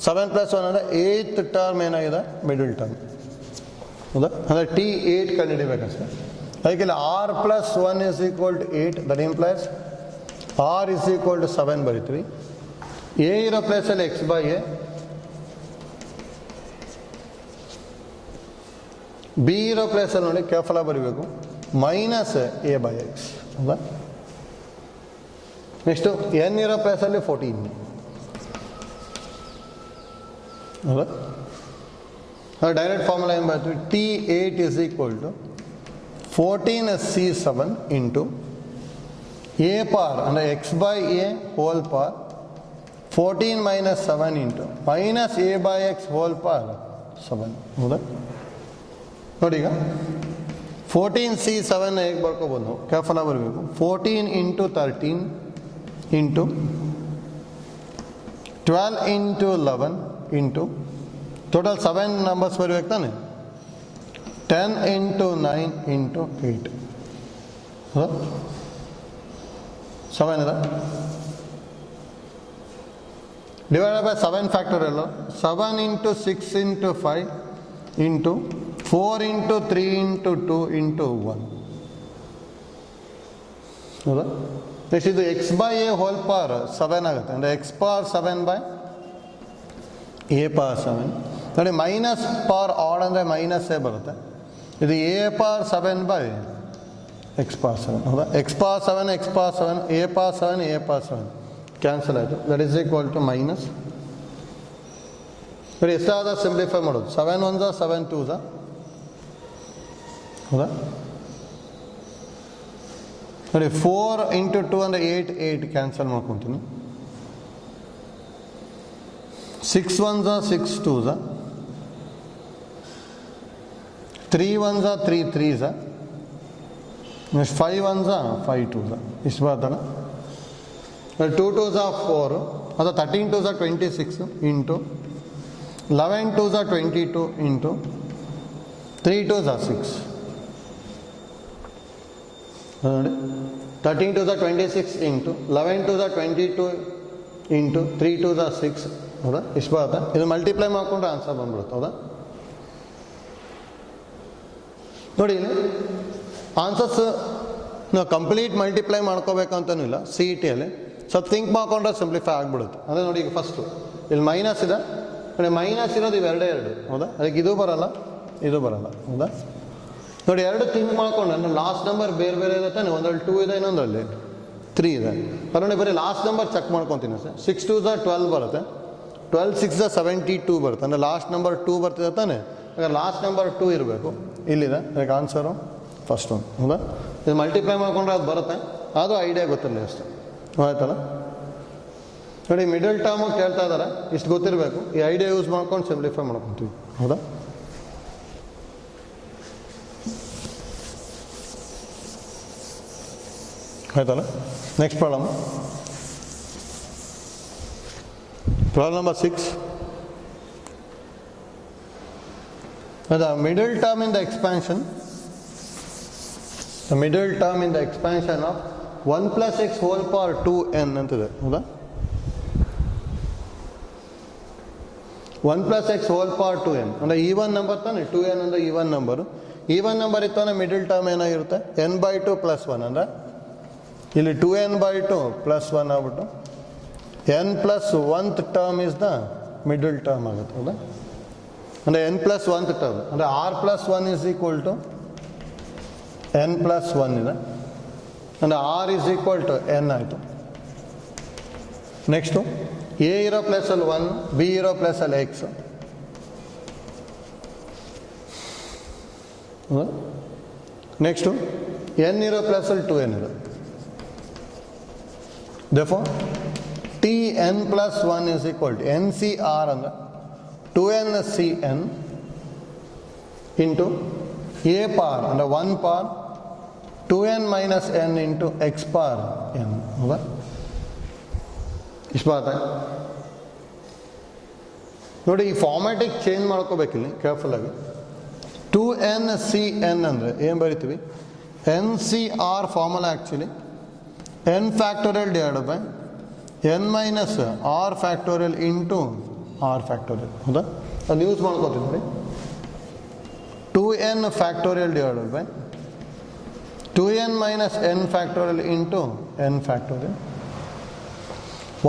7 + 1 ಅಂದರೆ 8th ಟರ್ಮ್ ಏನಾಗಿದೆ? Middle term. ಹೌದಾ? ಅಂದರೆ T8 ಕಂಡುಹಿಡಿಬೇಕಷ್ಟೆ. ಅದಕ್ಕೆ r + 1 = 8. That implies r = 7 ಬರೀತೀವಿ. a ಇರೋ ಪ್ಲೇಸಲ್ಲಿ x/a, b ಇರೋ ಪ್ಲೇಸಲ್ಲಿ ನೋಡಿ ಕೇರ್ಫುಲ್ಲಾಗಿ ಬರೀಬೇಕು, -a/x. ಹೌದಾ? ನೆಕ್ಸ್ಟು n ಇರೋ ಪ್ಲೇಸಲ್ಲಿ 14. ಹೌದಾ? ಡೈರೆಕ್ಟ್ ಫಾರ್ಮುಲಾ ಏನು ಬರ್ತೀವಿ? T8 = 14c7 into a power ಅಂದರೆ x/a whole power 14 - 7 into -a/x whole power 7. ಹೌದಾ? ನೋಡಿ, ಈಗ 14c7 ಹೇಗೆ ಬರ್ಕೋಬೋದು ನಾವು? ಕೇರ್ಫುಲ್ಲಾಗಿ ಬರಬೇಕು. 14 × 13 ಇಂಟು 12 × 11 ಇಂಟು ಟೋಟಲ್ 7 ನಂಬರ್ಸ್ ಬರಬೇಕು ತಾನೆ. 10 × 9 × 8. 7 ಇದೆ. Divided by 7 factorial. 7 × 6 × 5 ಇಂಟು 4 × 3 × 2 × 1. ಹೌದಾ? ನೆಕ್ಸ್ಟ್ ಇದು x/a ಹೋಲ್ ಪವರ್ 7 ಆಗುತ್ತೆ. ಅಂದರೆ x⁻7/a ಪವರ್ 7. ನೋಡಿ, ಮೈನಸ್ ಪವರ್ ಆಡ್ ಅಂದರೆ -a ಬರುತ್ತೆ. ಇದು a⁻7/x⁻7. ಹೌದಾ? x⁻7 x⁻7 a⁻7 a⁻7 cancel ಆಯಿತು. That is equal to minus. ನೋಡಿ, ಎಷ್ಟಾದ ಸಿಂಪ್ಲಿಫೈ ಮಾಡೋದು? 7 1 7 2. ಹೌದಾ? ನೋಡಿ 4 ಇಂಟು 2 ಅಂದರೆ 8 ಕ್ಯಾನ್ಸಲ್ ಮಾಡ್ಕೊತೀನಿ. 6 1s 6 2s, 3 1s 3 3s, next 5 1s 5 2s. ಇಷ್ಟು ಬರ್ತಲ್ಲ. 2 2s 4, ಅದು 13 2s 26 into 11 2s 22 into 3 2s 6. ನೋಡಿ 13 2s 26 into 11 2s 22 into 3 2s 6. ಹೌದಾ? ಇಷ್ಟು ಬರುತ್ತೆ. ಇದು ಮಲ್ಟಿಪ್ಲೈ ಮಾಡಿಕೊಂಡ್ರೆ ಆನ್ಸರ್ ಬಂದ್ಬಿಡುತ್ತೆ. ಹೌದಾ? ನೋಡಿ ಇಲ್ಲಿ ಆನ್ಸರ್ಸ್ ನಾವು ಕಂಪ್ಲೀಟ್ ಮಲ್ಟಿಪ್ಲೈ ಮಾಡ್ಕೋಬೇಕಂತನೂ ಇಲ್ಲ. ಸಿ ಇ ಟಿಯಲ್ಲಿ ಸ್ವಲ್ಪ ಥಿಂಕ್ ಮಾಡ್ಕೊಂಡ್ರೆ ಸಿಂಪ್ಲಿಫೈ ಆಗಿಬಿಡುತ್ತೆ. ಅದೇ ನೋಡಿ, ಈಗ ಫಸ್ಟು ಇಲ್ಲಿ ಮೈನಸ್ ಇದೆ, ನೋಡಿ ಮೈನಸ್ ಇರೋದು ಇವೆರಡೇ ಎರಡು. ಹೌದಾ? ಅದಕ್ಕೆ ಇದು ಬರಲ್ಲ, ಇದು ಬರಲ್ಲ. ಹೌದಾ? ನೋಡಿ ಎರಡು ಥಿಂಕ್ ಮಾಡ್ಕೊಂಡು ನನ್ನ ಲಾಸ್ಟ್ ನಂಬರ್ ಬೇರೆ ಬೇರೆ ಇದೆ ತಾನೆ. ಒಂದ್ರಲ್ಲಿ 2 ಇದೆ, ಇನ್ನೊಂದರಲ್ಲಿ 3 ಇದೆ. ಅದರಲ್ಲಿ ಬರೀ ಲಾಸ್ಟ್ ನಂಬರ್ ಚೆಕ್ ಮಾಡ್ಕೊತೀನಿ ಸರ್. 6 2s 12 ಬರುತ್ತೆ, 12 6s 72 ಬರುತ್ತೆ. ಅಂದರೆ ಲಾಸ್ಟ್ ನಂಬರ್ 2 ಬರ್ತಿದೆ ತಾನೆ. ಹಾಗೆ ಲಾಸ್ಟ್ ನಂಬರ್ 2 ಇರಬೇಕು. ಇಲ್ಲಿದೆ, ಅದಕ್ಕೆ ಆನ್ಸರು ಫಸ್ಟ್ ಒನ್. ಹೌದಾ? ಇದು ಮಲ್ಟಿಪ್ಲೈ ಮಾಡ್ಕೊಂಡ್ರೆ ಅದು ಬರುತ್ತೆ, ಅದು ಐಡಿಯಾ ಗೊತ್ತಿರಲಿ ಅಷ್ಟೇ. ಆಯ್ತಲ್ಲ? ನೋಡಿ ಮಿಡಲ್ ಟರ್ಮು ಕೇಳ್ತಾ ಇದ್ದಾರೆ, ಇಷ್ಟು ಗೊತ್ತಿರಬೇಕು. ಈ ಐಡಿಯಾ ಯೂಸ್ ಮಾಡ್ಕೊಂಡು ಸಿಂಪ್ಲಿಫೈ ಮಾಡ್ಕೊತೀವಿ. ಹೌದಾ? ಆಯ್ತಲ್ಲ? Next problem number 6. The middle term in the expansion, the middle term in the expansion of 1 plus x whole power 2n ಅಂತಿದೆ. ಹೌದಾ? 1 plus x whole power 2n ಅಂದರೆ ಈವನ್ ನಂಬರ್ ತಾನೆ. 2n ಅಂದರೆ even number. Even number ಇತ್ತಾನೆ middle term ಏನಾಗಿರುತ್ತೆ, n/2 + 1. ಅಂದರೆ ಇಲ್ಲಿ 2n/2 + 1 ಆಗ್ಬಿಟ್ಟು n plus 1th term is the middle term ಆಗುತ್ತೆ. ಹೌದಾ? ಅಂದರೆ n plus 1th term ಅಂದರೆ r plus 1 is equal to n plus 1 ಇದೆ. ಅಂದರೆ r is equal to n ಆಯಿತು. ನೆಕ್ಸ್ಟು a ಇರೋ ಪ್ಲೇಸಲ್ಲಿ 1, b ಇರೋ ಪ್ಲೇಸಲ್ಲಿ x. ನೆಕ್ಸ್ಟು n ಇರೋ ಪ್ಲೇಸಲ್ಲಿ 2n ಇದೆ. therefore tn plus 1 is equal to ncr ಅಂದರೆ 2ncn ಇಂಟು a power ಅಂದರೆ 1 power 2n minus n into x power n. ಹೌದಾ? ಇಷ್ಟು ಬರುತ್ತೆ. ನೋಡಿ ಈ ಫಾರ್ಮ್ಯಾಟಿಗೆ ಚೇಂಜ್ ಮಾಡ್ಕೋಬೇಕಿಲ್ಲಿ ಕೇರ್ಫುಲ್ಲಾಗಿ. 2ncn ಅಂದರೆ ಏನು ಬರಿತೀವಿ, ncr formula actually n factorial divided by n minus r factorial into r factorial. ಹೌದಾ? ಅದು ಯೂಸ್ ಮಾಡ್ಕೋತೀವಿ ನೋಡಿ. 2n factorial divided by 2n minus n factorial into n factorial.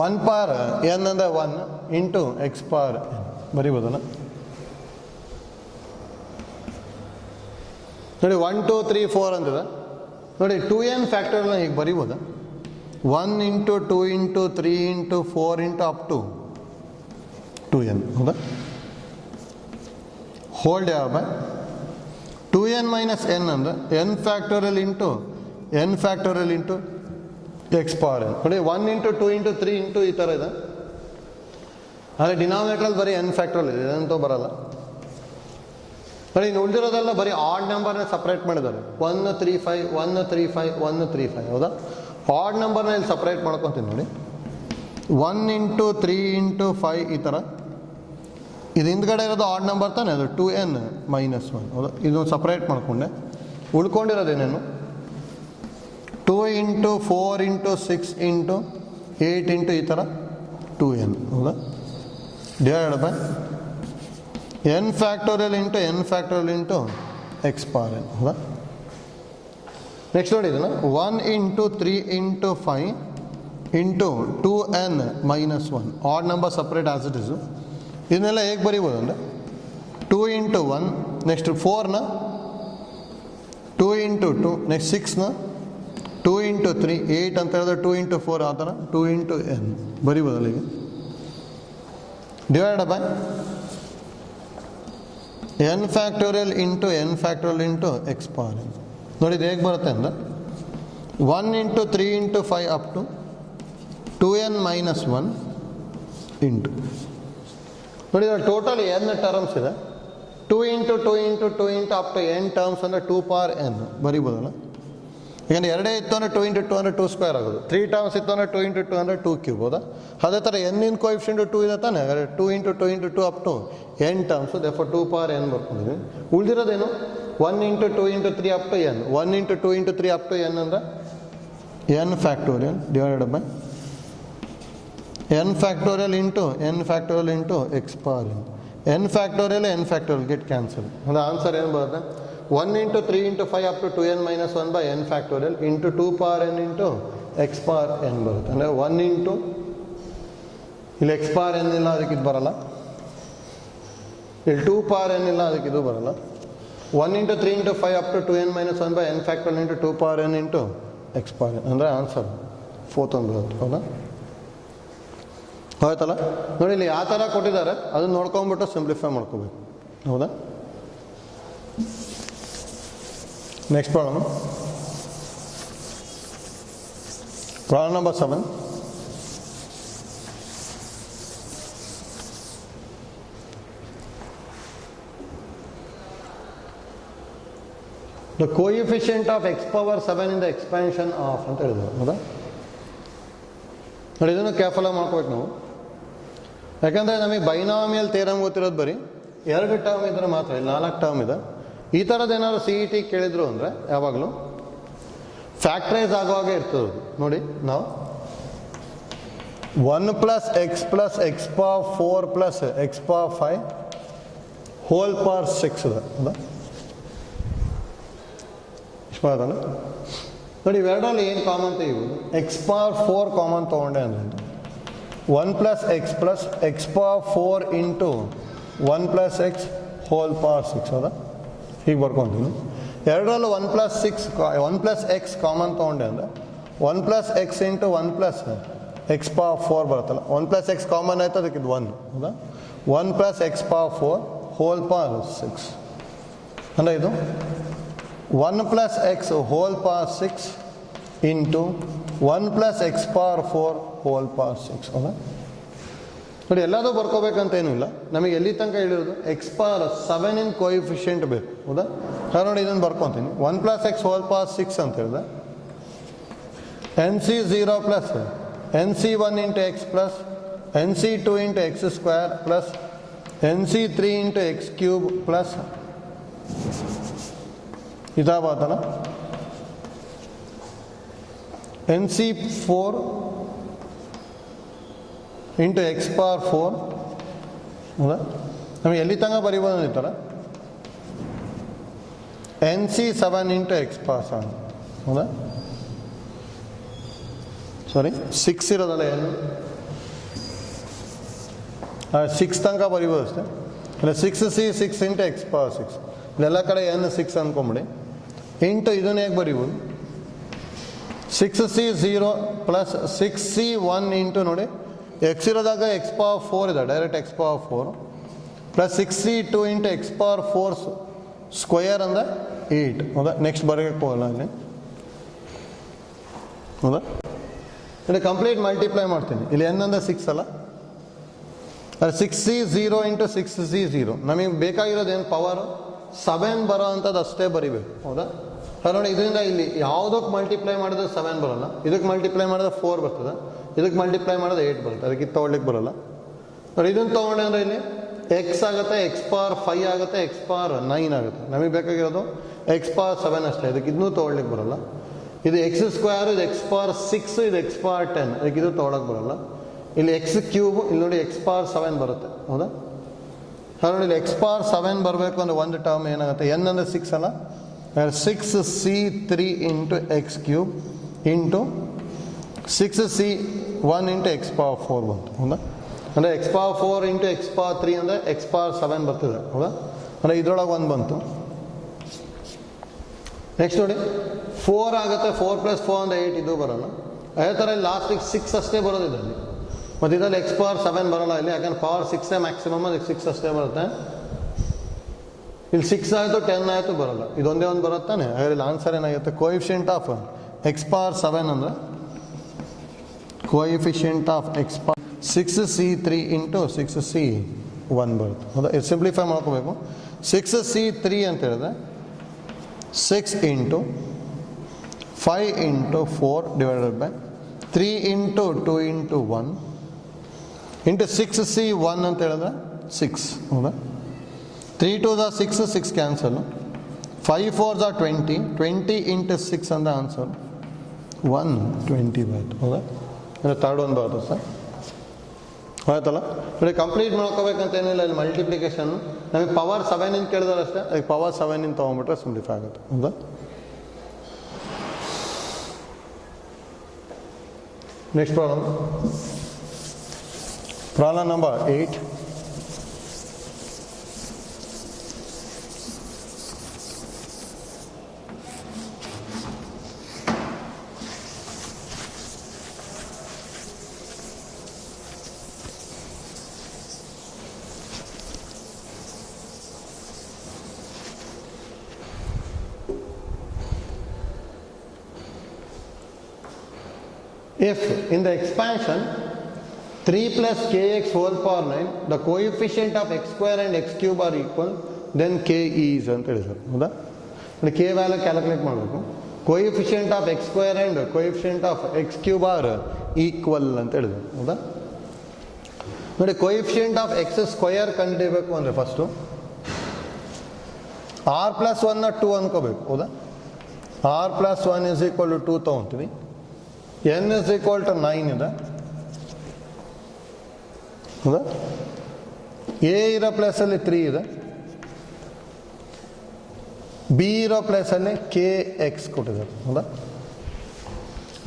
1 power n ಅಂದರೆ 1 ಇಂಟು x ಪವರ್ n ಬರಿಬೋದಲ್ಲ. ನೋಡಿ 1 2 3 4 ಅಂತಿದೆ. ನೋಡಿ 2n ಫ್ಯಾಕ್ಟೋರಿಯಲ್ನ ಹೀಗೆ ಬರಿಬೋದ, 1 into 2 into 3 into 4 into up to 2n. ಹೌದಾ? Whole divide by 2n minus n ಅಂದರೆ n factorial into n factorial into x power n. ನೋಡಿ 1 ಇಂಟು 2 ಇಂಟು 3 ಇಂಟು ಈ ಥರ ಇದೆ. ಆದರೆ ಡಿನಾಮಿನೇಟ್ರಲ್ಲಿ ಬರೀ n ಫ್ಯಾಕ್ಟೋರಿಯಲ್ ಇದೆ, ಇದಂತೂ ಬರಲ್ಲ. ನೋಡಿ ಇನ್ನು ಉಳಿದಿರೋದೆಲ್ಲ ಬರೀ ಆಡ್ ನಂಬರ್ನ ಸಪ್ರೇಟ್ ಮಾಡಿದ್ದಾರೆ. 1 3 5 1 3 5 1 3 5. ಹೌದಾ? ಆಡ್ ನಂಬರ್ನ ಇಲ್ಲಿ ಸಪ್ರೇಟ್ ಮಾಡ್ಕೊತೀನಿ ನೋಡಿ. 1 ಇಂಟು 3 ಇಂಟು 5 ಈ ಥರ. ಇದು ಹಿಂದ್ಗಡೆ ಇರೋದು ಆಡ್ ನಂಬರ್ ತಾನೆ, ಅದು 2n ಮೈನಸ್ 1. ಹೌದಾ? ಇದನ್ನು ಸಪ್ರೇಟ್ ಮಾಡಿಕೊಂಡೆ. ಉಳ್ಕೊಂಡಿರೋದೇನೇನು 2 ಇಂಟು 4 ಇಂಟು 6 ಇಂಟು 8 ಇಂಟು ಈ ಥರ 2n. ಹೌದಾ? Divided by n factorial into n factorial into x power n. ಹೌದಾ? ನೆಕ್ಸ್ಟ್ ನೋಡಿ ಇದನ್ನು 1 into 3 into 5 into 2n minus 1. Odd number separate as it is. ಇದನ್ನೆಲ್ಲ ಹೇಗೆ ಬರೀಬೋದು ಅಂದರೆ 2 ಇಂಟು 1, ನೆಕ್ಸ್ಟ್ 4ನ 2 ಇಂಟು 2, ನೆಕ್ಸ್ಟ್ 6ನ 2 ಇಂಟು 3, 8 ಅಂತ ಹೇಳಿದ್ರೆ 2 ಇಂಟು 4 ಆ ಥರ 2 ಇಂಟು n ಬರೀಬೋದಲ್ಲ ಈಗ. Divide by n factorial into n factorial into x power n. ನೋಡಿ ಇದು ಹೇಗೆ ಬರುತ್ತೆ ಅಂದರೆ 1 into 3 into 5 up to 2n minus 1 into ನೋಡಿ ಟೋಟಲ್ n ಟರ್ಮ್ಸ್ ಇದೆ. 2 into 2 into 2 into up to n terms ಅಂದರೆ 2 power n ಬರಿಬೋದಲ್ಲ. ಯಾಕಂದರೆ ಎರಡೇ ಇತ್ತು ಅಂದರೆ 2 into 2 ಅಂದರೆ 2 ಸ್ಕ್ವೇರ್ ಆಗೋದು. 3 ಟರ್ಮ್ಸ್ ಇತ್ತು ಅಂದರೆ 2 into 2 ಅಂದರೆ 2 ಕ್ಯೂಬ್ ಹೌದಾ. ಅದೇ ಥರ n ಇನ್ ಕೋಎಫಿಷಿಯಂಟ್ 2 ಇದೆ ತಾನೆ. 2 into 2 into 2 up to n terms therefore 2 power n ಬರ್ಕೊಂಡಿದ್ದೀವಿ. ಉಳಿದಿರೋದೇನು 1 into 2 into 3 up to n. 1 into 2 into 3 up to n ಅಂದರೆ n factorial divided by n factorial into x power n factorial get cancelled. The answer ಏನು ಬರುತ್ತೆ 1 into 3 into 5 up to 2n minus 1 by n factorial into 2 power n into x power n ಬರುತ್ತೆ. ಅಂದರೆ 1 into ಇಲ್ಲಿ x power n ಇಲ್ಲ ಅದಕ್ಕೆ ಇದು ಬರಲ್ಲ, ಇಲ್ಲಿ 2 power n ಇಲ್ಲ ಅದಕ್ಕೆ ಇದು ಬರಲ್ಲ. 1 into 3 into 5 up to 2n minus 1 by n factorial into 2 power n into x power n ಅಂದರೆ ಆನ್ಸರ್ 4th ಒಂದು ಬರುತ್ತೆ ಹೌದಾ. ಹೋಯ್ತಲ್ಲ ನೋಡಿ, ಇಲ್ಲಿ ಯಾವ ಥರ ಕೊಟ್ಟಿದ್ದಾರೆ ಅದನ್ನು ನೋಡ್ಕೊಂಬಿಟ್ಟು ಸಿಂಪ್ಲಿಫೈ ಮಾಡ್ಕೋಬೇಕು ಹೌದಾ. Next problem number 7. The coefficient of x power 7 in the expansion of ಅಂತ ಹೇಳಿದ್ರು ಹೌದಾ. ನೋಡಿ ಇದನ್ನು ಕೇರ್ಫುಲ್ಲಾಗಿ ಮಾಡ್ಕೋಬೇಕು ನಾವು, ಯಾಕಂದರೆ ನಮಗೆ ಬೈನಾಮಿಯಲ್ ಥಿಯರಮ್ ಗೊತ್ತಿರೋದು ಬರೀ 2 ಟರ್ಮ್ ಇದ್ರೆ ಮಾತ್ರ, ಇಲ್ಲಿ 4 ಟರ್ಮ್ ಇದೆ. ಈ ಥರದ್ದು ಏನಾದ್ರು ಸಿ ಇ ಟಿ ಕೇಳಿದ್ರು ಅಂದರೆ ಯಾವಾಗಲೂ ಫ್ಯಾಕ್ಟ್ರೈಸ್ ಆಗುವಾಗೆ ಇರ್ತದೆ. ನೋಡಿ ನಾವು 1 plus x power 4 plus x power 5 whole power 6 ಇದೆ ಹೌದಾ. ಇಷ್ಟು ಮಾಡೋದಲ್ಲ ನೋಡಿ, ಇವೆರಡರಲ್ಲಿ ಏನು ಕಾಮನ್ ತೆಗಿಬೋದು, x power 4 ಕಾಮನ್ ತೊಗೊಂಡೆ ಅಂದರೆ 1 plus x power 4 into 1 plus x whole power 6 ಹೌದಾ. ಹೀಗೆ ಬರ್ಕೊತೀನಿ. ಎರಡರಲ್ಲೂ 1 plus x ಕಾಮನ್ ತೊಗೊಂಡೆ ಅಂದರೆ 1 plus x into 1 plus x power 4 ಬರುತ್ತಲ್ಲ. 1 plus x ಕಾಮನ್ ಆಯಿತು, ಅದಕ್ಕೆ ಇದು 1 ಹೌದಾ. 1 plus x power 4 whole power 6 ಅಂದರೆ ಇದು 1 plus x whole power 6 into 1 plus x power 4 whole power 6 ಹೌದಾ. ನೋಡಿ ಎಲ್ಲದೂ ಬರ್ಕೋಬೇಕಂತ ಏನೂ ಇಲ್ಲ, ನಮಗೆ ಎಲ್ಲಿ ತನಕ ಹೇಳಿರೋದು x power 7 ಇನ್ ಕೋಎಫಿಷಿಯಂಟ್ ಬೇಕು ಹೌದಾ. ನೋಡಿ ಇದನ್ನು ಬರ್ಕೊತೀನಿ. 1 plus x ಹೋಲ್ ಪವರ್ 6 ಅಂತ ಹೇಳಿದೆ. NC0 plus NC1 into x plus NC2 into x square plus NC3 into x cube plus ಇದಾಗತ್ತಲ್ಲ NC4 into x power 4 ಹೌದಾ. ನಮಗೆ ಎಲ್ಲಿ ತನಕ ಬರೀಬೋದು ಈ ಥರ NC7 into x power 7 ಹೌದಾ. ಸಾರಿ 6 ಇರೋದಲ್ಲ, ಏನು 6 ತನಕ ಬರೀಬೋದು ಅಷ್ಟೇ. ಇಲ್ಲ 6C 6 into x power 6 ಇಲ್ಲೆಲ್ಲ ಕಡೆ n 6 ಅಂದ್ಕೊಂಬಿಡಿ. ಇಂಟು ಇದನ್ನ ಹೇಗೆ ಬರೀಬೋದು, 6C0 ಪ್ಲಸ್ 6C1 ಇಂಟು ನೋಡಿ x ಇರೋದಾಗ x power 4 ಇದೆ, direct x power 4 plus 6C2 into x power 4 square ಅಂದರೆ 8 ಹೌದಾ. ನೆಕ್ಸ್ಟ್ ಬರೋಕ್ಕೆ ಹೋಗಲ್ಲ ಇಲ್ಲಿ ಹೌದಾ. ಇಲ್ಲಿ ಕಂಪ್ಲೀಟ್ ಮಲ್ಟಿಪ್ಲೈ ಮಾಡ್ತೀನಿ. ಇಲ್ಲಿ n ಅಂದರೆ 6 ಅಲ್ಲ, ಅದು 6C0 ಇಂಟು 6C0. ನಮಗೆ ಬೇಕಾಗಿರೋದು ಏನು, ಪವರ್ 7 ಬರೋ ಅಂಥದ್ದು ಅಷ್ಟೇ ಬರಿಬೇಕು ಹೌದಾ. ನೋಡಿ ಇದರಿಂದ ಇಲ್ಲಿ ಯಾವುದಕ್ಕೆ ಮಲ್ಟಿಪ್ಲೈ ಮಾಡಿದ್ರೆ 7 ಬರೋಲ್ಲ, ಇದಕ್ಕೆ ಮಲ್ಟಿಪ್ಲೈ ಮಾಡಿದ್ರೆ 4 ಬರ್ತದೆ, ಇದಕ್ಕೆ ಮಲ್ಟಿಪ್ಲೈ ಮಾಡಿದ್ರೆ 8 ಬರುತ್ತೆ, ಅದಕ್ಕೆ ಇದು ತೊಗೊಳ್ಲಿಕ್ಕೆ ಬರೋಲ್ಲ. ನೋಡಿ ಇದನ್ನು ತೊಗೊಂಡೆ ಅಂದರೆ ಇಲ್ಲಿ x ಆಗುತ್ತೆ, x power 5 ಆಗುತ್ತೆ, x power 9 ಆಗುತ್ತೆ. ನಮಗೆ ಬೇಕಾಗಿರೋದು x power 7 ಅಷ್ಟೇ, ಇದಕ್ಕೆ ಇದನ್ನೂ ತೊಗೊಳ್ಲಿಕ್ಕೆ ಬರೋಲ್ಲ. ಇದು x ಸ್ಕ್ವೇರ್, ಇದು x power 6, ಇದು x power 10, ಅದಕ್ಕೆ ಇದು ತೊಗೊಳಕ್ಕೆ ಬರೋಲ್ಲ. ಇಲ್ಲಿ x ಕ್ಯೂಬ್, ಇಲ್ಲಿ ನೋಡಿ x power 7 ಬರುತ್ತೆ ಹೌದಾ. ನೋಡಿ ಇಲ್ಲಿ x power 7 ಬರಬೇಕು ಅಂದರೆ ಒಂದು ಟರ್ಮ್ ಏನಾಗುತ್ತೆ, n ಅಂದರೆ 6 ಅಲ್ಲ, 6C3 into x cube into 6C1 into x power 4 ಬಂತು ಹೌದಾ. ಅಂದರೆ x power 4 into x power 3 ಅಂದರೆ x power 7 ಬರ್ತಿದೆ ಹೌದಾ. ಅಂದರೆ ಇದರೊಳಗೆ 1 ಬಂತು. ನೆಕ್ಸ್ಟ್ ನೋಡಿ 4 ಆಗುತ್ತೆ, 4 + 4 ಅಂದರೆ 8, ಇದು ಬರೋಲ್ಲ. ಅದೇ ಥರ ಲಾಸ್ಟಿಗೆ 6 ಅಷ್ಟೇ ಬರೋದು ಇದರಲ್ಲಿ, ಮತ್ತು ಇದರಲ್ಲಿ x power 7 ಬರೋಲ್ಲ ಇಲ್ಲಿ, ಯಾಕಂದ್ರೆ ಪವರ್ 6 ಮ್ಯಾಕ್ಸಿಮಮ್, ಅದಕ್ಕೆ 6 ಅಷ್ಟೇ ಬರುತ್ತೆ. ಇಲ್ಲಿ 6 ಆಯಿತು 10 ಆಯಿತು ಬರೋಲ್ಲ, ಇದೊಂದೇ ಒಂದು ಬರುತ್ತಾನೆ. ಹಾಗಾದ್ರೆ ಇಲ್ಲಿ ಆನ್ಸರ್ ಏನಾಗುತ್ತೆ, ಕೋಎಫಿಷಿಯಂಟ್ ಆಫ್ ಎಕ್ಸ್ ಪವರ್ 7 ಅಂದರೆ coefficient of x power 6c3 into 6c1 ಬರುತ್ತೆ. ಹೌದಾ? ಇದು ಸಿಂಪ್ಲಿಫೈ ಮಾಡ್ಕೋಬೇಕು. 6c3 ಅಂತ ಹೇಳಿದ್ರೆ 6 into 5 into 4 divided by 3 into 2 into 1 into 6c1 ಅಂತ ಹೇಳಿದ್ರೆ 6. ಹೌದಾ? 3 2 6, 6 ಕ್ಯಾನ್ಸಲ್, 5 4 20, 20 ಇಂಟು 6 ಅಂದರೆ ಆನ್ಸರ್ 120 ಬರುತ್ತೆ. ಹೌದಾ? ಅಂದರೆ ಥರ್ಡ್ ಒನ್ ಬರುತ್ತೆ ಸರ್. ಆಯ್ತಲ್ಲ? ನೋಡಿ ಕಂಪ್ಲೀಟ್ ಮಾಡ್ಕೋಬೇಕಂತ ಏನಿಲ್ಲ, ಇಲ್ಲಿ ಮಲ್ಟಿಪ್ಲಿಕೇಶನ್ ನಮಗೆ ಪವರ್ 7 ಇಂದ ಕೇಳಿದ್ರೆ ಅಷ್ಟೇ, ಅದಕ್ಕೆ ಪವರ್ 7 ಇಂದ ತೊಗೊಂಡ್ಬಿಟ್ರೆ ಸಿಂಪ್ಲಿಫೈ ಆಗುತ್ತೆ. ಹೌದಾ? Next problem number 8. If in the expansion 3 plus kx whole power 9, the coefficient of x square and x cube are equal, then k is ಅಂತ ಹೇಳಿ ಸರ್. ಹೌದಾ? ಕೆ ವ್ಯಾಲ್ಯೂ ಕ್ಯಾಲ್ಕುಲೇಟ್ ಮಾಡಬೇಕು. Coefficient of x square and coefficient of x cube are equal ಅಂತ ಹೇಳಿದ್ರು. ಹೌದಾ? ನೋಡಿ coefficient of X square ಕಂಡುಹಿಡಿಯಬೇಕು ಅಂದರೆ ಫಸ್ಟು r ಪ್ಲಸ್ 1 2 ಅನ್ಕೋಬೇಕು. ಹೌದಾ? r plus 1 is equal to 2 ತೊಗೊತೀವಿ. n is equal to 9 ಇದೆ. ಹೌದಾ? a ಇರೋ ಪ್ಲೇಸಲ್ಲಿ 3 ಇದೆ, b ಇರೋ ಪ್ಲೇಸಲ್ಲಿ kx ಕೊಟ್ಟಿದ್ದಾರೆ. ಹೌದಾ?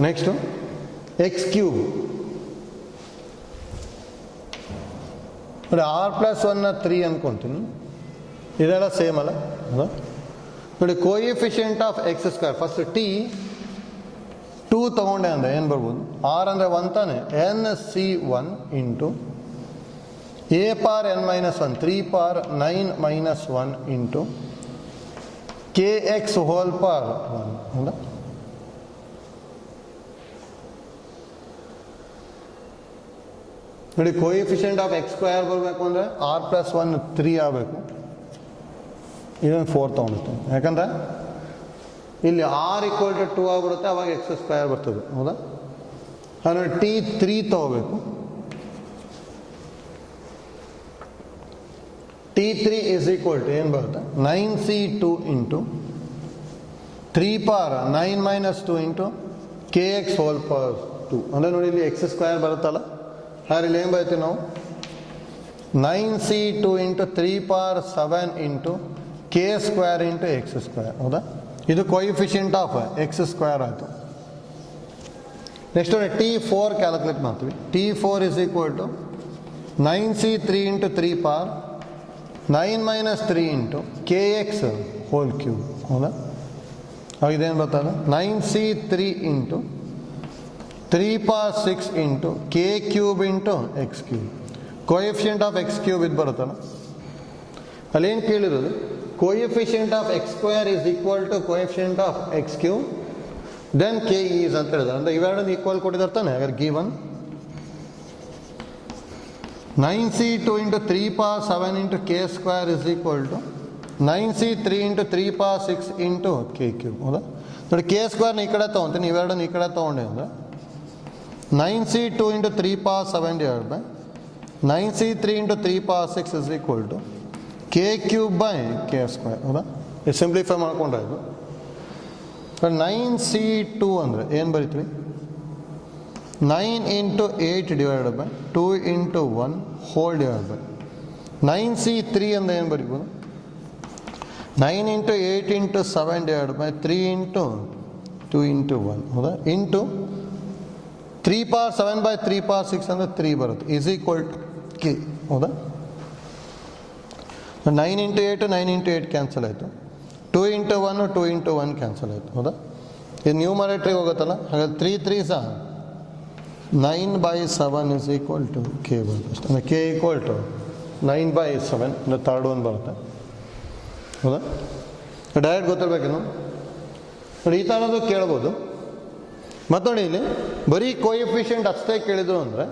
ನೆಕ್ಸ್ಟು ಎಕ್ಸ್ ಕ್ಯೂಬ್ ನೋಡಿ, r ಪ್ಲಸ್ 1 3 ಅನ್ಕೊತೀನಿ, ಇದೆಲ್ಲ ಸೇಮ್ ಅಲ್ಲ. ಹೌದಾ? ನೋಡಿ coefficient of x square first T 2 ತೊಗೊಂಡೆ ಅಂದರೆ ಏನು ಬರ್ಬೋದು, r ಅಂದರೆ 1 ತಾನೆ, nc1 into a power n minus 1 3 power 9 minus 1 into kx whole power 1. ಹೌದಾ? ನೋಡಿ ಕೋಎಫಿಷಿಯಂಟ್ ಆಫ್ ಎಕ್ಸ್ ಸ್ಕ್ವೇರ್ ಬರಬೇಕು ಅಂದರೆ r ಪ್ಲಸ್ 1 3 ಆಗಬೇಕು. ಇದನ್ನು 4 ತೊಗೊಂಡಿರ್ತೀನಿ, ಯಾಕಂದರೆ ಇಲ್ಲಿ r ಈಕ್ವಲ್ ಟು 2 ಆಗಿಬಿಡುತ್ತೆ, ಅವಾಗ ಎಕ್ಸ್ ಸ್ಕ್ವೇರ್ ಬರ್ತದೆ. ಹೌದಾ? ಅಂದರೆ ಟಿ 3 ತೊಗೋಬೇಕು. T3 is equal to ಏನು ಬರುತ್ತೆ, 9c2 into 3 power 9 minus 2 into kx whole power 2. ಅಂದರೆ ನೋಡಿ ಇಲ್ಲಿ ಎಕ್ಸ್ ಸ್ಕ್ವೇರ್ ಬರುತ್ತಲ್ಲ, ಹಾಗೆ ಇಲ್ಲಿ ಏನು ಬರೀತೀವಿ ನಾವು, 9c2 into 3 power 7 into k square into x square. ಹೌದಾ? ಇದು ಕೋಎಫಿಷಿಯಂಟ್ ಆಫ್ ಎಕ್ಸ್ ಸ್ಕ್ವೇರ್ ಆಯಿತು. ನೆಕ್ಸ್ಟ್ T4 ಕ್ಯಾಲ್ಕುಲೇಟ್ ಮಾಡ್ತೀವಿ. T4 is equal to 9c3 into 3 power 9 minus 3 into kx whole cube. ಹೌದಾ? ಇದೇನು ಬರ್ತದೆ, 9c3 into 3 power 6 into k cube into x cube. Coefficient of x cube ಇದು ಬರುತ್ತಲ್ಲ, ಅಲ್ಲೇನು ಕೇಳಿರೋದು, coefficient of x square is equal to coefficient of x cube then K is ಅಂತ ಹೇಳಿದ್ದಾರೆ. ಅಂದರೆ ಇವೆರಡನ್ನು ಈಕ್ವಲ್ ಕೊಟ್ಟಿದ್ದಾರೆ ತಾನೆ. ಹಾಗಾದ್ರೆ given 9c2 into 3 power 7 into K square is equal to 9c3 into 3 power 6 into K cube. ಹೌದಾ? ನೋಡಿ K ಸ್ಕ್ವೇರ್ನ ಈ ಕಡೆ ತೊಗೊತೀನಿ, ಇವೆರಡನ್ನು ಈ ಕಡೆ ತೊಗೊಂಡೆ ಅಂದರೆ 9c2 into 3 power 7 divide by 9c3 into 3 power 6 is equal to K cube by K square. ಹೌದಾ? ಇದು ಸಿಂಪ್ಲಿಫೈ ಮಾಡ್ಕೊಂಡ್ರೆ ಇದು 9c2 ಅಂದರೆ ಏನು ಬರಿತೀವಿ, 9 into 8 divided by 2 into 1 hole divide by 9c3 ಅಂದರೆ ಏನು ಬರಿಬೋದು, 9 into 8 into 7 divide by 3 into 2 into 1. ಹೌದಾ? ಇಂಟು 3 ಪವರ್ 7 ಬೈ 3 ಪವರ್ 6 ಅಂದರೆ 3 ಬರುತ್ತೆ, ಈಸ್ ಈಕ್ವಲ್ ಟು ಕೆ. ಹೌದಾ? 9 ಇಂಟು 8 9 ಇಂಟು 8 ಕ್ಯಾನ್ಸಲ್ ಆಯಿತು, 2 ಇಂಟು 1 2 ಇಂಟು 1 ಕ್ಯಾನ್ಸಲ್ ಆಯಿತು. ಹೌದಾ? ಇದು ನ್ಯೂಮರೇಟ್ರಿಗೆ ಹೋಗುತ್ತಲ್ಲ, ಹಾಗಾದ್ರೆ 3 3 ಸಹ 9/7 ಇಸ್ ಈಕ್ವಲ್ ಟು ಕೆ ಬರುತ್ತೆ ಅಷ್ಟೇ. ಅಂದರೆ ಕೆ ಈಕ್ವಲ್ ಟು 9/7 ಅಂದರೆ ಥರ್ಡ್ ಒನ್ ಬರುತ್ತೆ. ಹೌದಾ? ಡೈರೆಕ್ಟ್ ಗೊತ್ತಿರಬೇಕೇನು ನೋಡಿ, ಈ ಥರದ್ದು ಕೇಳ್ಬೋದು. ಮತ್ತು ನೋಡಿ ಇಲ್ಲಿ ಬರೀ ಕೋಎಫಿಷಿಯಂಟ್ ಅಷ್ಟೇ ಕೇಳಿದ್ರು ಅಂದರೆ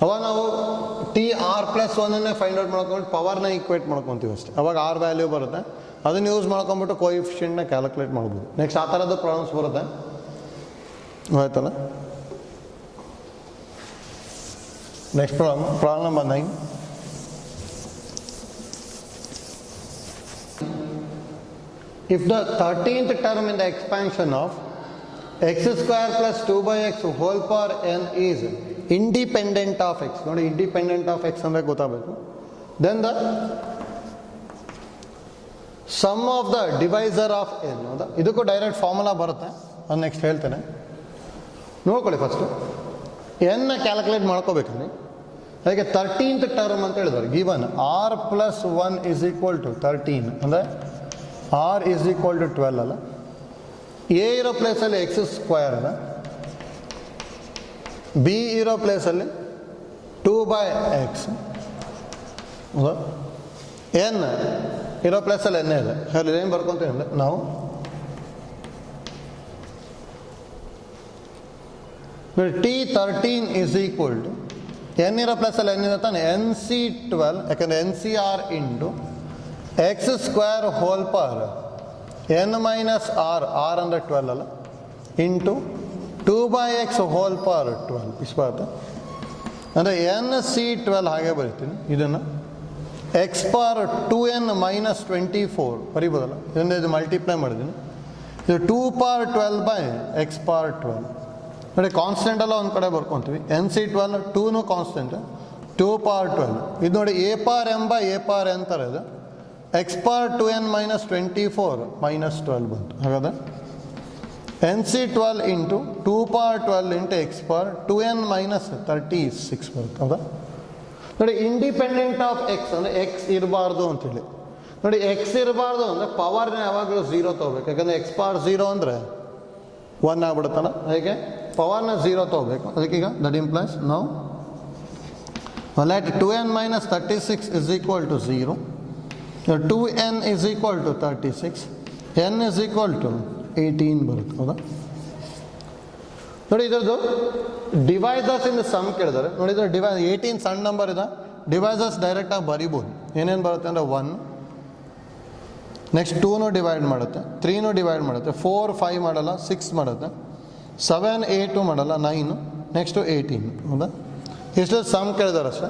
ಅವಾಗ ನಾವು ಟಿ ಆರ್ ಪ್ಲಸ್ ಒನ್ನನ್ನೇ ಫೈಂಡ್ ಔಟ್ ಮಾಡ್ಕೊಂಡು ಪವರ್ನ ಈಕ್ವೇಟ್ ಮಾಡ್ಕೊತೀವಿ ಅಷ್ಟೇ. ಅವಾಗ ಆರ್ ವ್ಯಾಲ್ಯೂ ಬರುತ್ತೆ, ಅದನ್ನು ಯೂಸ್ ಮಾಡ್ಕೊಂಬಿಟ್ಟು ಕೋಎಫಿಷಿಯಂಟ್ನ ಕ್ಯಾಲ್ಕುಲೇಟ್ ಮಾಡ್ಬೋದು. ನೆಕ್ಸ್ಟ್ ಆ ಥರದ್ದು ಪ್ರಾಬ್ಲಮ್ಸ್ ಬರುತ್ತೆ, ಆಯ್ತಲ್ಲ. Next problem number 9. If the 13th term in the expansion of x square plus 2 by x whole power n is independent of x, ನೋಡಿ independent of x ಅಂದರೆ ಗೊತ್ತಾಗಬೇಕು. Then the sum of the divisor of n, ಹೌದಾ, ಇದಕ್ಕೂ direct formula ಬರುತ್ತೆ, ಅದು next ಹೇಳ್ತೇನೆ. ನೋಡ್ಕೊಳ್ಳಿ first ಎನ್ನ ಕ್ಯಾಲ್ಕುಲೇಟ್ ಮಾಡ್ಕೋಬೇಕಂದ್ರೆ ಅದಕ್ಕೆ 13th ಟರ್ಮ್ ಅಂತ ಹೇಳಿದ್ದಾರೆ. Given r plus 1 is equal to 13 ಅಂದರೆ r is equal to 12 ಅಲ್ಲ. ಎ ಇರೋ ಪ್ಲೇಸಲ್ಲಿ ಎಕ್ಸ್ ಸ್ಕ್ವಯರ್ ಅಲ್ಲ, ಬಿ ಇರೋ ಪ್ಲೇಸಲ್ಲಿ 2 by x, ಎನ್ ಇರೋ ಪ್ಲೇಸಲ್ಲಿ ಎನ್ ಇದೆ. ಅಲ್ಲಿ ಏನು ಬರ್ಕೊಂತೀವಿ ಅಂದರೆ ನಾವು T13 is equal to N ಇರೋ ಪ್ಲೇಸಲ್ಲಿ ಎನ್ ಇದೆ ತಾನೆ, NC12, ಯಾಕಂದರೆ NCR into x square whole power N minus r, r ಅಂದರೆ 12 ಅಲ್ಲ, into 2 by x whole power 12 ಇಷ್ಟು ಬರುತ್ತೆ. ಅಂದರೆ NC12 ಹಾಗೆ ಬರೀತೀನಿ, ಇದನ್ನು ಎಕ್ಸ್ ಪವರ್ 2n ಮೈನಸ್ 24 ಬರೀಬೋದಲ್ಲ, ಇದನ್ನು ಇದು ಮಲ್ಟಿಪ್ಲೈ ಮಾಡಿದ್ದೀನಿ. ಇದು 2 power 12 by x power 12. ನೋಡಿ ಕಾನ್ಸ್ಟೆಂಟ್ ಎಲ್ಲ ಒಂದು ಕಡೆ ಬರ್ಕೊತೀವಿ, NC12 2 ಕಾನ್ಸ್ಟೆಂಟ್, 2 power 12. ಇದು ನೋಡಿ a power m by a power n ಥರ ಇದೆ, x power 2n minus 24 minus 12 ಬಂತು. ಹಾಗಾದರೆ NC12 into 2 power 12 into x power 2n minus 36 ಬರುತ್ತೆ. ಹೌದಾ, ನೋಡಿ ಇಂಡಿಪೆಂಡೆಂಟ್ ಆಫ್ ಎಕ್ಸ್ ಅಂದರೆ ಎಕ್ಸ್ ಇರಬಾರ್ದು ಅಂತೇಳಿ. ನೋಡಿ ಎಕ್ಸ್ ಇರಬಾರ್ದು ಅಂದರೆ ಪವರ್ನ ಯಾವಾಗಲೂ 0 ತೊಗೋಬೇಕು, ಯಾಕಂದರೆ x power 0 ಅಂದರೆ 1 ಆಗ್ಬಿಡುತ್ತಲ್ಲ, ಹೇಗೆ ಪವರ್ನ 0 ತೊಗೋಬೇಕು. ಅದಕ್ಕೀಗ ದಟ್ ಇಂಪ್ಲೈಸ್ ನಾವು let 2n minus 36 is equal to 0. 2n is equal to 36, n is equal to 18 ಬರುತ್ತೆ. ಹೌದಾ, ನೋಡಿ ಇದರದ್ದು ಡಿವೈಸರ್ಸ್ ಇಂದ ಸಮ್ ಕೇಳಿದ್ದಾರೆ. ನೋಡಿ ಇದ್ರ 18 ಸಣ್ಣ ನಂಬರ್ ಇದೆ, ಡಿವೈಸರ್ಸ್ ಡೈರೆಕ್ಟಾಗಿ ಬರಿಬೋದು. ಏನೇನು ಬರುತ್ತೆ ಅಂದರೆ 1, ನೆಕ್ಸ್ಟ್ 2 ಡಿವೈಡ್ ಮಾಡುತ್ತೆ, 3 ಡಿವೈಡ್ ಮಾಡುತ್ತೆ, 4 5 ಮಾಡಲ್ಲ, 6 ಮಾಡುತ್ತೆ, 7 8 ಮಾಡಲ್ಲ, 9, ನೆಕ್ಸ್ಟು 18. ಹೌದಾ, ಎಷ್ಟು ಸಮ್ ಕೇಳಿದಾರೆ ಅಷ್ಟೇ.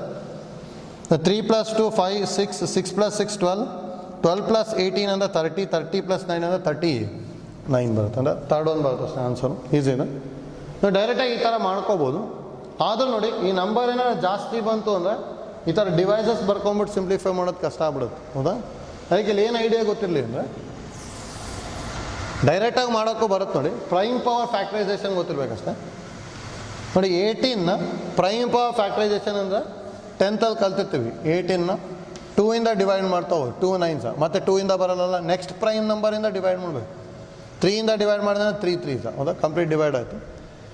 3 plus 2 5 6, 6 plus 6 12, 12 plus 18 ಅಂದರೆ 30, 30 plus 9 ಅಂದರೆ 39 ಬರುತ್ತೆ. ಅಂದರೆ ಥರ್ಡ್ ಒನ್ ಬರುತ್ತೆ ಅಷ್ಟೇ ಆನ್ಸರು. ಈಸಿ ಇದೆ, ನೀವು ಡೈರೆಕ್ಟಾಗಿ ಈ ಥರ ಮಾಡ್ಕೋಬೋದು. ಆದರೂ ನೋಡಿ ಈ ನಂಬರ್ ಏನಾದ್ರು ಜಾಸ್ತಿ ಬಂತು ಅಂದರೆ ಈ ಥರ ಡಿವೈಸಸ್ ಬರ್ಕೊಂಬಿಟ್ಟು ಸಿಂಪ್ಲಿಫೈ ಮಾಡೋದು ಕಷ್ಟ ಆಗ್ಬಿಡುತ್ತೆ. ಹೌದಾ, ಅದಕ್ಕೆ ಇಲ್ಲಿ ಏನು ಐಡಿಯಾ ಗೊತ್ತಿರಲಿ ಅಂದರೆ ಡೈರೆಕ್ಟಾಗಿ ಮಾಡೋಕ್ಕೂ ಬರುತ್ತೆ. ನೋಡಿ ಪ್ರೈಮ್ ಪವರ್ ಫ್ಯಾಕ್ಟರೈಸೇಷನ್ ಗೊತ್ತಿರಬೇಕಷ್ಟೆ. ನೋಡಿ 18ನ ಪ್ರೈಮ್ ಪವರ್ ಫ್ಯಾಕ್ಟರೈಸೇಷನ್ ಅಂದರೆ 10th ಕಲ್ತಿರ್ತೀವಿ. 18ನ 2 ಇಂದ ಡಿವೈಡ್ ಮಾಡ್ತಾ ಹೋಗಿ 2 9s, ಮತ್ತು 2 ಇಂದ ಬರಲ್ಲ, ನೆಕ್ಸ್ಟ್ ಪ್ರೈಮ್ ನಂಬರಿಂದ ಡಿವೈಡ್ ಮಾಡಬೇಕು. 3 ಇಂದ ಡಿವೈಡ್ ಮಾಡಿದ್ರೆ 3 3s, ಹೌದಾ, ಕಂಪ್ಲೀಟ್ ಡಿವೈಡ್ ಆಯಿತು.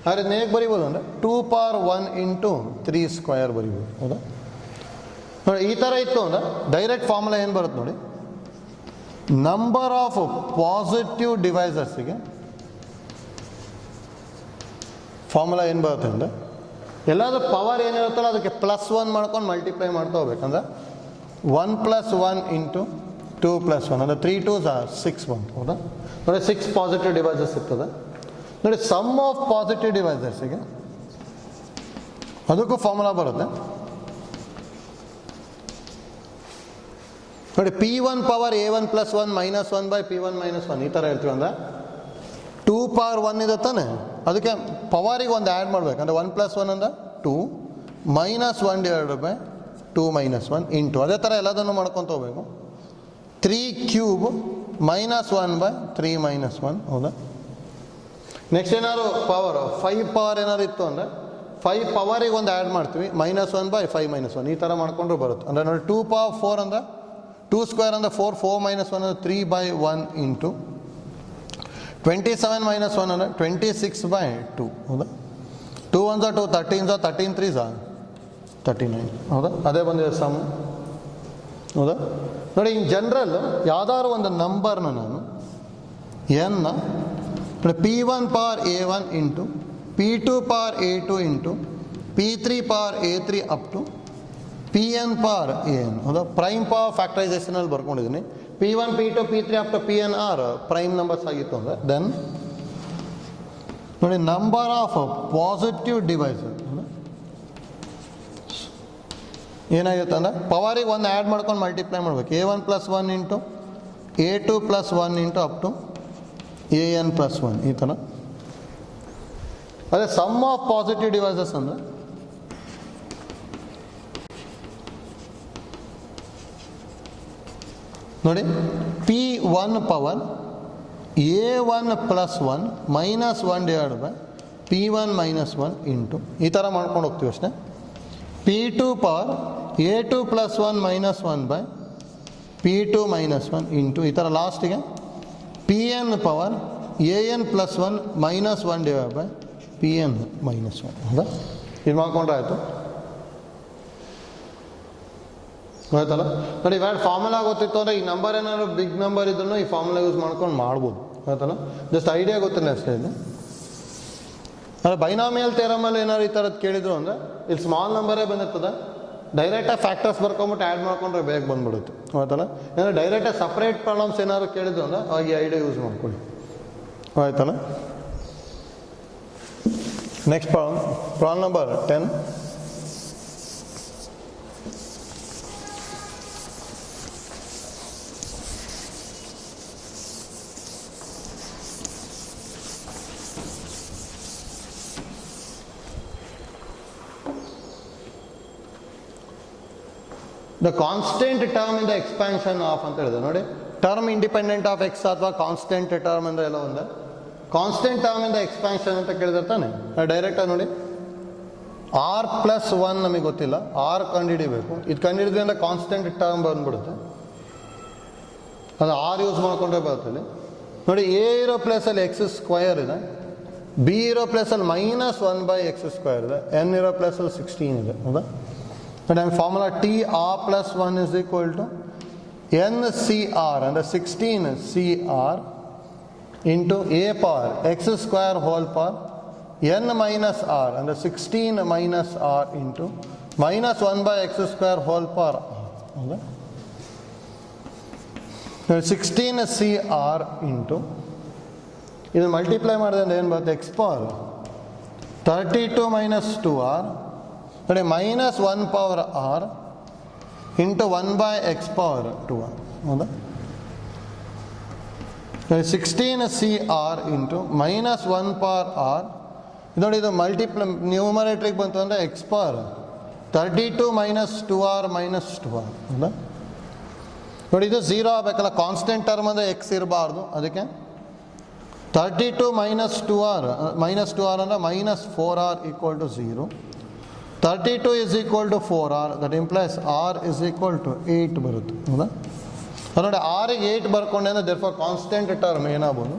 ಆದರೆ ಹೇಗೆ ಬರಿಬೋದು ಅಂದರೆ 2 power 1 ಇಂಟು 3 ಸ್ಕ್ವಯರ್ ಬರಿಬೋದು. ಹೌದಾ, ನೋಡಿ ಈ ಥರ ಇತ್ತು ಅಂದರೆ ಡೈರೆಕ್ಟ್ ಫಾರ್ಮುಲಾ ಏನು ಬರುತ್ತೆ ನೋಡಿ, ನಂಬರ್ ಆಫ್ ಪಾಸಿಟಿವ್ ಡಿವೈಸರ್ಸಿಗೆ ಫಾರ್ಮುಲಾ ಏನು ಬರುತ್ತೆ ಅಂದರೆ ಎಲ್ಲಾದರೂ ಪವರ್ ಏನಿರುತ್ತಲ್ಲ ಅದಕ್ಕೆ +1 ಮಾಡ್ಕೊಂಡು ಮಲ್ಟಿಪ್ಲೈ ಮಾಡ್ತಾ ಹೋಗ್ಬೇಕಂದ್ರೆ 1 + 1 ಇಂಟು 2 + 1 ಅಂದರೆ 3 2s 6 ಬಂತು. ಹೌದಾ, ನೋಡಿ 6 ಪಾಸಿಟಿವ್ ಡಿವೈಸರ್ಸ್ ಇರ್ತದೆ. ನೋಡಿ ಸಮ್ ಆಫ್ ಪಾಸಿಟಿವ್ ಡಿವೈಸರ್ಸಿಗೆ ಅದಕ್ಕೂ ಫಾರ್ಮುಲಾ ಬರುತ್ತೆ. ನೋಡಿ P1 power A1 + 1 -1 by P1 - 1 ಈ ಥರ ಹೇಳ್ತೀವಿ. ಅಂದರೆ 2 power 1 ಇದೆ ತಾನೆ, ಅದಕ್ಕೆ ಪವರಿಗೆ ಒಂದು ಆ್ಯಡ್ ಮಾಡಬೇಕು. ಅಂದರೆ 1 + 1 ಅಂದರೆ 2 -1 ಡಿವೈಡೆಡ್ ಬೈ 2 - 1 ಇಂಟು ಅದೇ ಥರ ಎಲ್ಲದನ್ನು ಮಾಡ್ಕೊತ ಹೋಗ್ಬೇಕು. 3 ಕ್ಯೂಬ್ -1 by 3 - 1. ಹೌದಾ, ನೆಕ್ಸ್ಟ್ ಏನಾದ್ರು ಪವರ್ 5 ಪವರ್ ಏನಾದ್ರು ಇತ್ತು ಅಂದರೆ 5 ಪವರಿಗೆ ಒಂದು ಆ್ಯಡ್ ಮಾಡ್ತೀವಿ, -1 by 5 - 1 ಈ ಥರ ಮಾಡ್ಕೊಂಡ್ರು ಬರುತ್ತೆ. ಅಂದರೆ ನೋಡಿ 2 power 4 ಅಂದರೆ 2 ಸ್ಕ್ವೇರ್ ಅಂದರೆ 4, 4 - 1 ಅಂದರೆ 3 by 1 ಇಂಟು 27 - 1 ಅಂದರೆ 26 by 2. ಹೌದಾ, 2 1s 2, 13s 13 3s 39. ಹೌದಾ, ಅದೇ ಬಂದಿದೆ ಸಮ್. ಹೌದಾ, ನೋಡಿ ಇನ್ ಜನರಲ್ ಯಾವ್ದಾದ್ರು ಒಂದು ನಂಬರ್ನ ನಾನು ಎನ್ನ P1 power A1 into P2 power A2 into P3 power A3 up to Pn power An. ಹೌದಾ, ಪ್ರೈಮ್ ಪವರ್ ಫ್ಯಾಕ್ಟರೈಸೇಷನ್ ಅಲ್ಲಿ ಬರ್ಕೊಂಡಿದ್ದೀನಿ. P1 P2 P3 up to Pn are prime numbers ಆಗಿತ್ತು ಅಂದರೆ ದೆನ್ ನೋಡಿ ನಂಬರ್ ಆಫ್ ಪಾಸಿಟಿವ್ ಡಿವೈಸಸ್ ಏನಾಗುತ್ತೆ ಅಂದರೆ ಪವರಿಗೆ ಒಂದು add ಮಾಡ್ಕೊಂಡು ಮಲ್ಟಿಪ್ಲೈ ಮಾಡಬೇಕು. A1 + 1 into A2 + 1 into up to An + 1 ಈ ಥರ. ಅದೇ ಸಮ್ ಆಫ್ ಪಾಸಿಟಿವ್ ಡಿವೈಸಸ್ ಅಂದರೆ ನೋಡಿ P1 power A1 + 1 -1 divide by P1 - 1 into ಈ ಥರ ಮಾಡ್ಕೊಂಡು ಹೋಗ್ತೀವಿ ಅಷ್ಟೇ. P2 power A2 + 1 -1 by P2 - 1 into ಈ ಥರ ಲಾಸ್ಟಿಗೆ Pn power An + 1 -1 divide by Pn - 1. ಹೌದಾ, ಇದು ಮಾಡ್ಕೊಂಡ್ರೆ ಆಯಿತು. ಆಯ್ತಲ್ಲ ನೋಡಿ, ಇವಾಗ ಫಾರ್ಮುಲಾ ಗೊತ್ತಿತ್ತು ಅಂದರೆ ಈ ನಂಬರ್ ಏನಾದ್ರು ಬಿಗ್ ನಂಬರ್ ಇದ್ರೂ ಈ ಫಾರ್ಮುಲಾ ಯೂಸ್ ಮಾಡ್ಕೊಂಡು ಮಾಡ್ಬೋದು. ಆಯ್ತಲ್ಲ, ಜಸ್ಟ್ ಐಡಿಯಾ ಗೊತ್ತಿಲ್ಲ ಅಷ್ಟೇ. ಇದು ಅಂದರೆ ಬೈನಾಮಿಯಲ್ ಥಿಯರಮಲ್ಲಿ ಏನಾದ್ರು ಈ ಥರದ್ದು ಕೇಳಿದ್ರು ಅಂದರೆ ಇಲ್ಲಿ ಸ್ಮಾಲ್ ನಂಬರೇ ಬಂದಿರ್ತದೆ, ಡೈರೆಕ್ಟಾಗಿ ಫ್ಯಾಕ್ಟರ್ಸ್ ಬರ್ಕೊಂಬಿಟ್ಟು ಆ್ಯಡ್ ಮಾಡ್ಕೊಂಡ್ರೆ ಬೇಗ ಬಂದ್ಬಿಡುತ್ತೆ. ಆಯ್ತಲ್ಲ, ಏನಾದ್ರು ಡೈರೆಕ್ಟಾಗಿ ಸಪ್ರೇಟ್ ಪ್ರಾಬ್ಲಮ್ಸ್ ಏನಾದ್ರು ಕೇಳಿದ್ರು ಅಂದರೆ ಅವಾಗ ಈ ಐಡಿಯಾ ಯೂಸ್ ಮಾಡ್ಕೊಳ್ಳಿ. ಆಯ್ತಲ್ಲ, next problem number 10. The constant term in the expansion of ಅಂತ ಹೇಳಿದೆ ನೋಡಿ. ಟರ್ಮ್ ಇಂಡಿಪೆಂಡೆಂಟ್ ಆಫ್ ಎಕ್ಸ್ ಅಥವಾ ಕಾನ್ಸ್ಟೆಂಟ್ ಟರ್ಮ್ ಅಂದರೆ ಎಲ್ಲ ಒಂದೇ. Constant term in the expansion ಅಂತ ಕೇಳಿದ್ರೆ ತಾನೆ ಡೈರೆಕ್ಟಾಗಿ ನೋಡಿ R + 1 ನಮಗೆ ಗೊತ್ತಿಲ್ಲ, R ಕಂಡುಹಿಡಿಬೇಕು. ಇದು ಕಂಡುಹಿಡಿದ್ವಿ ಅಂದರೆ ಕಾನ್ಸ್ಟೆಂಟ್ ಟರ್ಮ್ ಬಂದ್ಬಿಡುತ್ತೆ, ಅದು R ಯೂಸ್ ಮಾಡಿಕೊಂಡ್ರೆ ಬರ್ತದೆ. ನೋಡಿ ಎ ಇರೋ ಪ್ಲೇಸಲ್ಲಿ x² ಇದೆ, ಬಿ ಇರೋ ಪ್ಲೇಸಲ್ಲಿ -1/x² ಇದೆ, n ಇರೋ ಪ್ಲೇಸಲ್ಲಿ 16 ಇದೆ. ಹೌದಾ, and formula TR + 1 is equal to NCR ಅಂದರೆ 16CR into A power x² whole power n minus R ಅಂದರೆ 16 minus R into -1/x² whole power R. 16CR into ಇದು ಮಲ್ಟಿಪ್ಲೈ ಮಾಡಿದ್ರೆ ಏನು ಬರುತ್ತೆ, x power 32 - 2R ನೋಡಿ -1 power R into 1/x power 2R. ಹೌದಾ, 16CR into -1 power R. ನೋಡಿ ಇದು multiply ನ್ಯೂಮರೇಟ್ರಿಗೆ ಬಂತು ಅಂದರೆ x power 32 - 2R - 2R. ಹೌದಾ, ನೋಡಿ ಇದು 0 ಆಗಬೇಕಲ್ಲ, ಕಾನ್ಸ್ಟೆಂಟ್ ಟರ್ಮ್ ಅಂದರೆ x ಇರಬಾರ್ದು, ಅದಕ್ಕೆ 32 - 2R ಅಂದರೆ -4R = 0. 32 is equal to 4R, that implies R is equal to 8 ಬರುತ್ತೆ. ಹೌದಾ, ನೋಡಿ ಆರಿಗೆ 8 ಬರ್ಕೊಂಡೆ ಅಂದರೆ therefore ಕಾನ್ಸ್ಟೆಂಟ್ ಟರ್ಮ್ ಏನಾಗ್ಬೋದು,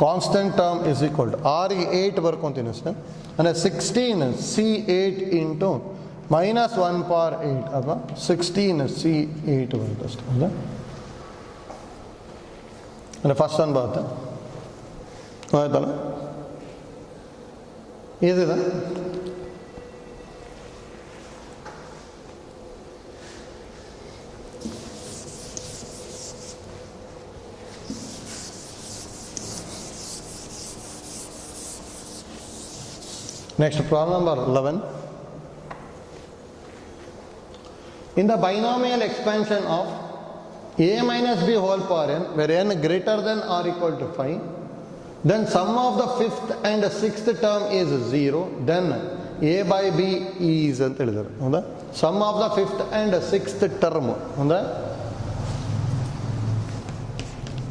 constant term is equal to ಆರಿಗೆ 8 ಬರ್ಕೊತೀನಿ ಅಷ್ಟೇ, ಅಂದರೆ 16C8 ಇಂಟು -1 power 8 ಅಥವಾ 16C8 ಬರುತ್ತೆ ಅಷ್ಟೇ. ಹೌದಾ, ಅಂದರೆ ಫಸ್ಟ್ ಒನ್ ಬರುತ್ತೆ. ಆಯ್ತಲ್ಲ, ಇದಿದೆ. Next, problem number 11. In the binomial expansion of a minus b whole power n, where n greater than or equal to 5, then sum of the fifth and sixth term is 0, then a by b is ಅಂತ ಹೇಳಿದ್ದಾರೆ. ಹೌದಾ, sum of the fifth and sixth term ಅಂದರೆ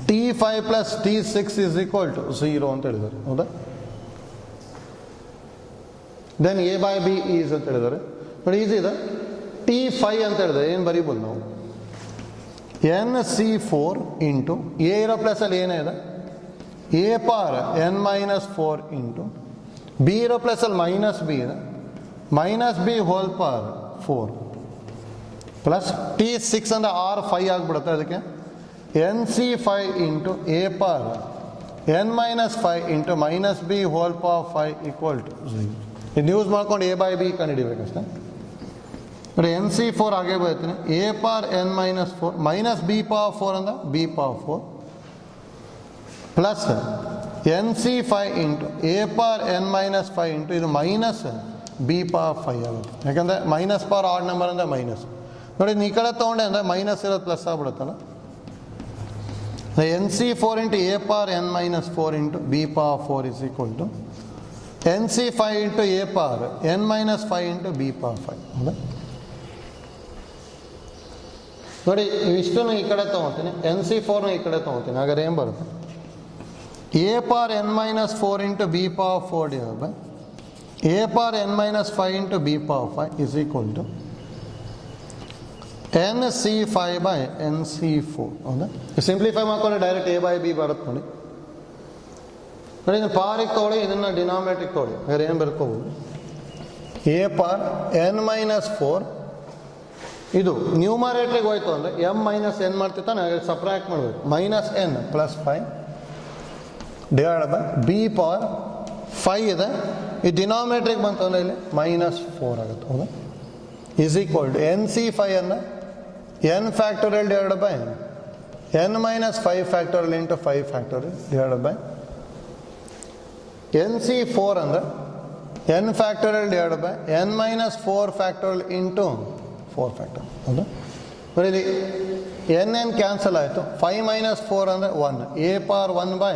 T5 + T6 is equal to 0 ಅಂತ ಹೇಳಿದ್ದಾರೆ. ಹೌದಾ, then A by B is ಅಂತ ಹೇಳಿದ್ದಾರೆ. ನೋಡಿ ಈಸಿ ಇದೆ. T5 ಅಂತ ಹೇಳಿದ್ರೆ ಏನು ಬರೀಬೋದು ನಾವು, NC4 ಇಂಟು ಎ ಇರೋ ಪ್ಲೇಸಲ್ಲಿ ಏನೇ ಇದೆ a power n - 4 into B ಇರೋ ಪ್ಲೇಸಲ್ಲಿ -b ಇದೆ, -b whole power 4 plus T6 ಅಂದರೆ R 5 ಆಗಿಬಿಡುತ್ತೆ, ಅದಕ್ಕೆ NC5 into A power n minus 5 into minus b whole power 5 equal to 0. ಇದನ್ನು ಯೂಸ್ ಮಾಡ್ಕೊಂಡು a by b ಕಂಡುಹಿಡಿಬೇಕಷ್ಟೇ. ನೋಡಿ NC4 ಹಾಗೆ ಬರ್ತೀನಿ, a power n minus 4 minus b power 4 ಅಂದ್ರೆ b power 4 plus NC5 into a power n minus 5 into ಇದು minus b power 5 ಆಗುತ್ತೆ. ಯಾಕಂದರೆ minus power odd number ಅಂದರೆ ಮೈನಸ್. ನೋಡಿ ಈ ಕಡೆ ತೊಗೊಂಡೆ ಅಂದರೆ ಮೈನಸ್ ಇರೋದು plus ಆಗ್ಬಿಡುತ್ತಲ್ಲ. NC4 into a power n minus 4 into b power 4 is equal to NC5 into a power n minus 5 into b power 5. ಹೌದಾ? ನೋಡಿ ಇವಿಷ್ಟನ್ನು ಈ ಕಡೆ ತೊಗೊತೀನಿ, NC4ನ ಈ ಕಡೆ ತೊಗೊತೀನಿ. ಹಾಗಾದ್ರೆ ಏನು ಬರುತ್ತೆ? a power n minus 4 into b power 4 divided by a power n minus 5 into b power 5 is equal to NC5 by NC4. ಹೌದಾ? ಸಿಂಪ್ಲಿಫೈ ಮಾಡ್ಕೊಂಡು ಡೈರೆಕ್ಟ್ a by b ಬರುತ್ತೆ ನೋಡಿ. ನೋಡಿ ಇದನ್ನು ಪಾರಿಗೆ ತೊಗೊಳ್ಳಿ, ಇದನ್ನು ಡಿನಾಮಿನೇಟ್ರಿಗೆ ತೊಗೊಳ್ಳಿ. ಹಾಗಾದ್ರೆ ಏನು ಬರ್ಕೋಬೋದು? a power n minus 4 ಇದು ನ್ಯೂಮರೇಟ್ರಿಗೆ ಹೋಯ್ತು ಅಂದರೆ m ಮೈನಸ್ n ಮಾಡ್ತಿರ್ತಾನೆ, ಹಾಗಾಗಿ ಸಪ್ರಾಕ್ಟ್ ಮಾಡಬೇಕು. Minus n plus 5 divide by B power 5 ಇದೆ, ಈ ಡಿನಾಮಿನೇಟ್ರಿಗೆ ಬಂತು ಅಂದರೆ ಇಲ್ಲಿ ಮೈನಸ್ 4 ಆಗುತ್ತೆ. ಹೌದಾ? ಈಸ್ ಈಕ್ವಲ್ ಟು NC5 ಅನ್ನು n factorial divide by n minus 5 factorial into 5 factorial divide by NC4 ಅಂದರೆ n factorial divide by n minus 4 factorial into 4 factorial. ಹೌದಾ? ನೋಡಿ ಇಲ್ಲಿ n ಕ್ಯಾನ್ಸಲ್ ಆಯಿತು, 5 ಮೈನಸ್ 4 ಅಂದರೆ 1, a power 1 by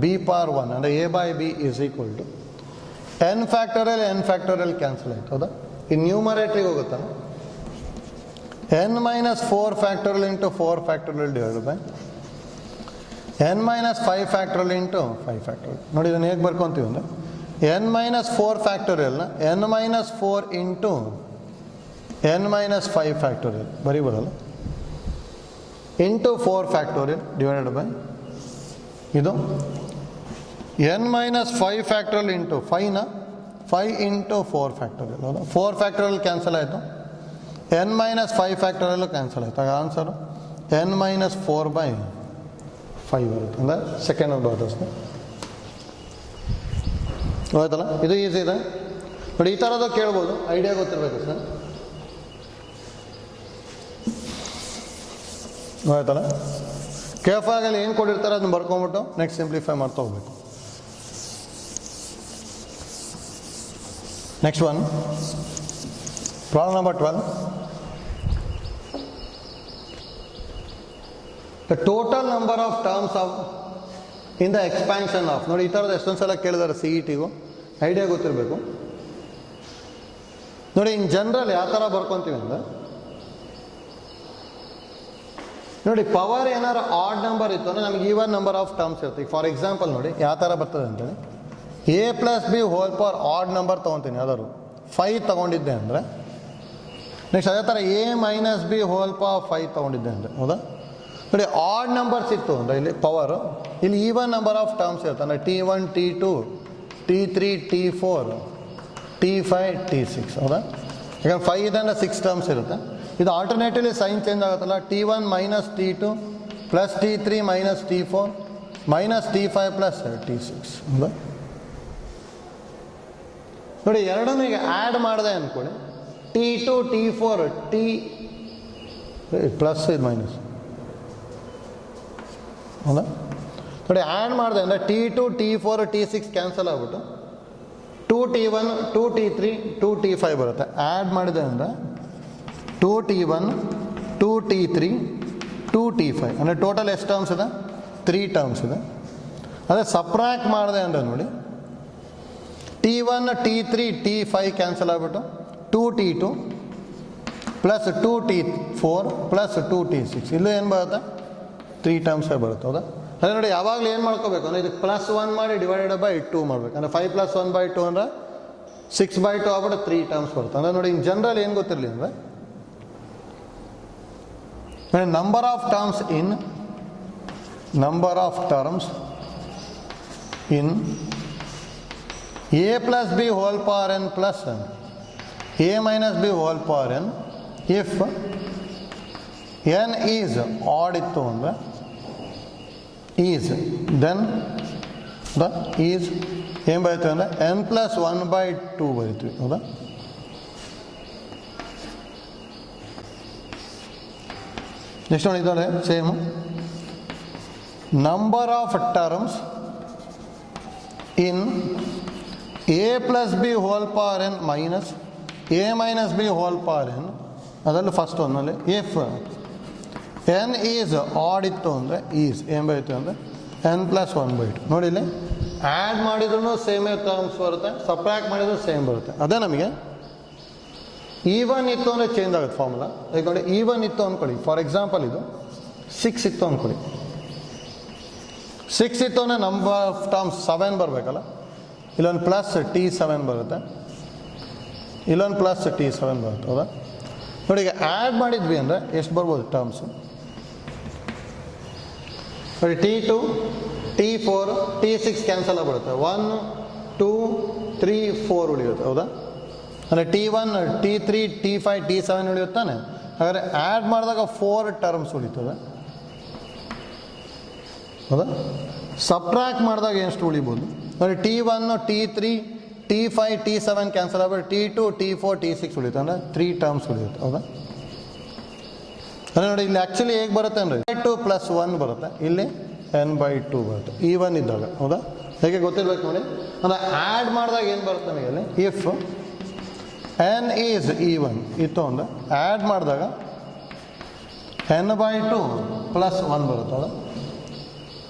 b power 1 ಅಂದರೆ a by b is equal to n factorial cancel ಆಯಿತು. ಹೌದಾ? ಈ ನ್ಯೂಮರೇಟ್ರಿಗೆ ಹೋಗುತ್ತಲ್ಲ, n minus 4 factorial into 4 factorial divide by n minus 5 factorial into 5 factorial. ನೋಡಿ ಇದನ್ನು ಹೇಗೆ ಬರ್ಕೊತೀವಿ ಅಂದರೆ n ಮೈನಸ್ 4 ಫ್ಯಾಕ್ಟೋರಿಯಲ್ನ n minus 4 into n minus 5 factorial ಬರೀಬೋದಲ್ಲ, ಇಂಟು 4 ಫ್ಯಾಕ್ಟೋರಿಯಲ್ ಡಿವೈಡೆಡ್ ಬೈ ಇದು n minus 5 factorial into 5ನ 5 into 4 factorial. ಹೌದಾ? 4 ಫ್ಯಾಕ್ಟೋರಿಯಲ್ ಕ್ಯಾನ್ಸಲ್ ಆಯಿತು, n ಮೈನಸ್ 5 ಫ್ಯಾಕ್ಟೋರಿಯಲ್ ಕ್ಯಾನ್ಸಲ್ ಆಯಿತು. ಆಗ ಆನ್ಸರು n ಮೈನಸ್ 4 ಬೈ 5 ಬರುತ್ತೆ. ಅಂದರೆ ಸೆಕೆಂಡ್ ಆರ್ಡರ್ಸ್ನ ಹೋಯ್ತಲ್ಲ. ಇದು ಈಸಿ ಇದೆ ನೋಡಿ, ಈ ಥರದ್ದು ಕೇಳ್ಬೋದು, ಐಡಿಯಾ ಗೊತ್ತಿರಬೇಕು ಸರ್. ಆಯ್ತಲ್ಲ, ಕೇಫಾಗಲ್ಲಿ ಏನು ಕೊಟ್ಟಿರ್ತಾರೆ ಅದನ್ನ ಬರ್ಕೊಂಬಿಟ್ಟು ನೆಕ್ಸ್ಟ್ ಸಿಂಪ್ಲಿಫೈ ಮಾಡ್ತಾ ಹೋಗ್ಬೇಕು. Next one, problem number 12. The total number of terms of in the expansion of. ನೋಡಿ ಈ ಥರದ್ದು ಎಷ್ಟೊಂದು ಸಲ ಕೇಳಿದಾರೆ CETಗೂ, ಐಡಿಯಾ ಗೊತ್ತಿರಬೇಕು. ನೋಡಿ ಇನ್ ಜನರಲ್ ಯಾವ ಥರ ಬರ್ಕೊತೀವಿ ಅಂದರೆ, ನೋಡಿ ಪವರ್ ಏನಾರು ಆಡ್ ನಂಬರ್ ಇತ್ತು ಅಂದರೆ ನಮಗೆ ಈವನ್ ನಂಬರ್ ಆಫ್ ಟರ್ಮ್ಸ್ ಇರುತ್ತೆ. ಈಗ ಫಾರ್ ಎಕ್ಸಾಂಪಲ್ ನೋಡಿ ಯಾವ ಥರ ಬರ್ತದೆ ಅಂತೇಳಿ, a plus B whole power odd number ತೊಗೊತೀನಿ, ಯಾವ್ದಾದ್ರು 5 ತೊಗೊಂಡಿದ್ದೆ ಅಂದರೆ, ನೆಕ್ಸ್ಟ್ ಅದೇ ಥರ a minus b whole power 5 ತೊಗೊಂಡಿದ್ದೆ ಅಂದರೆ. ಹೌದಾ? ನೋಡಿ ಆಡ್ ನಂಬರ್ಸ್ ಇತ್ತು ಅಂದರೆ ಇಲ್ಲಿ ಪವರು, ಇಲ್ಲಿ ಈವನ್ ನಂಬರ್ ಆಫ್ ಟರ್ಮ್ಸ್ ಇರುತ್ತೆ ಅಂದರೆ T1 T2 T3 T4 T5 T6. ಹೌದಾ? ಯಾಕಂದ್ರೆ 5 ಇದೆ ಅಂದರೆ 6 ಟರ್ಮ್ಸ್ ಇರುತ್ತೆ. ಇದು ಆಲ್ಟರ್ನೇಟಿವ್ಲಿ ಸೈನ್ ಚೇಂಜ್ ಆಗುತ್ತಲ್ಲ, T1 minus T2 plus T3 minus T4 minus T5 plus T6. ಹೌದಾ? ನೋಡಿ ಎರಡನ್ನೂ ಈಗ ಆ್ಯಡ್ ಮಾಡಿದೆ ಅಂದ್ಕೊಳ್ಳಿ, T2 T4 T ಪ್ಲಸ್ ಇದು ಮೈನಸ್. ಹೌದಾ? ನೋಡಿ ಆ್ಯಡ್ ಮಾಡಿದೆ ಅಂದರೆ T2 T4 T6 ಕ್ಯಾನ್ಸಲ್ ಆಗ್ಬಿಟ್ಟು 2T1 2T3 2T5 ಬರುತ್ತೆ. ಆ್ಯಡ್ ಮಾಡಿದೆ ಅಂದರೆ 2T1 2T3 2T5 ಅಂದರೆ ಟೋಟಲ್ ಎಷ್ಟು ಟರ್ಮ್ಸ್ ಇದೆ? 3 ಟರ್ಮ್ಸ್ ಇದೆ. ಅದೇ ಸಪ್ರಾಕ್ಟ್ ಮಾಡಿದೆ ಅಂದರೆ ನೋಡಿ T1 T3 T5 ಕ್ಯಾನ್ಸಲ್ ಆಗಿಬಿಟ್ಟು 2T2 plus 2T4 plus 2T6 ಇಲ್ಲೂ ಏನು ಬರುತ್ತೆ? 3 ಟರ್ಮ್ಸೇ ಬರುತ್ತೆ. ಹೌದಾ? ಅದೇ ನೋಡಿ ಯಾವಾಗಲೂ ಏನು ಮಾಡ್ಕೋಬೇಕು ಅಂದರೆ ಇದಕ್ಕೆ ಪ್ಲಸ್ 1 ಮಾಡಿ ಡಿವೈಡೆಡ್ ಬೈ 2 ಮಾಡಬೇಕು. ಅಂದರೆ 5 ಪ್ಲಸ್ 1 ಬೈ 2 ಅಂದರೆ 6 ಬೈ 2 ಆಗ್ಬಿಟ್ಟು 3 ಟರ್ಮ್ಸ್ ಬರುತ್ತೆ. ಅಂದರೆ ನೋಡಿ ಇನ್ ಜನರಲ್ ಏನು ಗೊತ್ತಿರಲಿ ಅಂದರೆ number of terms in a plus b whole power n plus a minus b whole power n if n is odd ಇತ್ತು ಅಂದರೆ ಈಸ್ ದೆನ್ ಈಸ್ ಏನು ಬರೀತೀವಿ ಅಂದರೆ n+1/2 ಬರೀತೀವಿ ಹೌದಾ. ನೆಕ್ಸ್ಟ್ ನೋಡಿದ್ದಾರೆ same number of terms in a+b² minus a-b² ಅದರಲ್ಲಿ first ಒಂದಲ್ಲಿ if n is odd ಇತ್ತು ಅಂದರೆ ಈಸ್ ಏನು ಬರೀತೀವಿ ಅಂದರೆ n+1/2. ನೋಡಿ ಇಲ್ಲಿ ಆ್ಯಡ್ ಮಾಡಿದ್ರೂ ಸೇಮೇ ಟರ್ಮ್ಸ್ ಬರುತ್ತೆ, ಸಪ್ರಾಕ್ಟ್ ಮಾಡಿದ್ರು ಸೇಮ್ ಬರುತ್ತೆ. ಅದೇ ನಮಗೆ ಈವನ್ ಇತ್ತು ಅಂದರೆ ಚೇಂಜ್ ಆಗುತ್ತೆ ಫಾರ್ಮುಲಾ. ಈಗ ನೋಡಿ ಈವನ್ ಇತ್ತು ಅಂದ್ಕೊಳ್ಳಿ, ಫಾರ್ ಎಕ್ಸಾಂಪಲ್ ಇದು 6 ಇತ್ತು ಅಂದ್ಕೊಳ್ಳಿ. 6 ಇತ್ತು ಅಂದರೆ ನಂಬರ್ ಆಫ್ ಟರ್ಮ್ಸ್ 7 ಬರಬೇಕಲ್ಲ, ಇಲ್ಲೊಂದು +t7 ಬರುತ್ತೆ, ಇಲ್ಲೊಂದು +t7 ಬರುತ್ತೆ ಹೌದಾ. ನೋಡಿ ಈಗ ಆ್ಯಡ್ ಮಾಡಿದ್ವಿ ಅಂದರೆ ಎಷ್ಟು ಬರ್ಬೋದು ಟರ್ಮ್ಸು ನೋಡಿ, t2 t4 t6 ಕ್ಯಾನ್ಸಲ್ ಆಗಿಬಿಡುತ್ತೆ, 1 2 3 4 ಉಳಿಯುತ್ತೆ ಹೌದಾ. ಅಂದರೆ t1 t3 t5 t7 ಉಳಿಯುತ್ತಾನೆ. ಹಾಗಾದರೆ ಆ್ಯಡ್ ಮಾಡಿದಾಗ 4 ಟರ್ಮ್ಸ್ ಉಳಿತದೆ ಹೌದಾ. ಸಬ್ಟ್ರಾಕ್ಟ್ ಮಾಡಿದಾಗ ಎಷ್ಟು ಉಳಿಬೋದು ನೋಡಿ, t1 t3 t5 t7 cancel ಆಗ್ಬಿಟ್ಟು t2 t4 t6 ಉಳಿಯುತ್ತೆ, ಅಂದರೆ 3 ಟರ್ಮ್ಸ್ ಉಳಿಯುತ್ತೆ ಹೌದಾ. ಅಂದರೆ ನೋಡಿ ಇಲ್ಲಿ ಆ್ಯಕ್ಚುಲಿ ಹೇಗೆ ಬರುತ್ತೆ ಅಂದರೆ 2 + 1 ಬರುತ್ತೆ, ಇಲ್ಲಿ n/2 ಬರುತ್ತೆ ಈವನ್ ಇದ್ದಾಗ ಹೌದಾ. ಹೇಗೆ ಗೊತ್ತಿರ್ಬೇಕು ನೋಡಿ, ಅಂದರೆ ಆ್ಯಡ್ ಮಾಡಿದಾಗ ಏನು ಬರುತ್ತೆ ನಮಗೆ ಅಲ್ಲಿ, ಇಫ್ n ಈಸ್ ಈವನ್ ಇತ್ತು ಅಂದರೆ ಆ್ಯಡ್ ಮಾಡಿದಾಗ n/2 + 1 ಬರುತ್ತೆ ಹೌದಾ.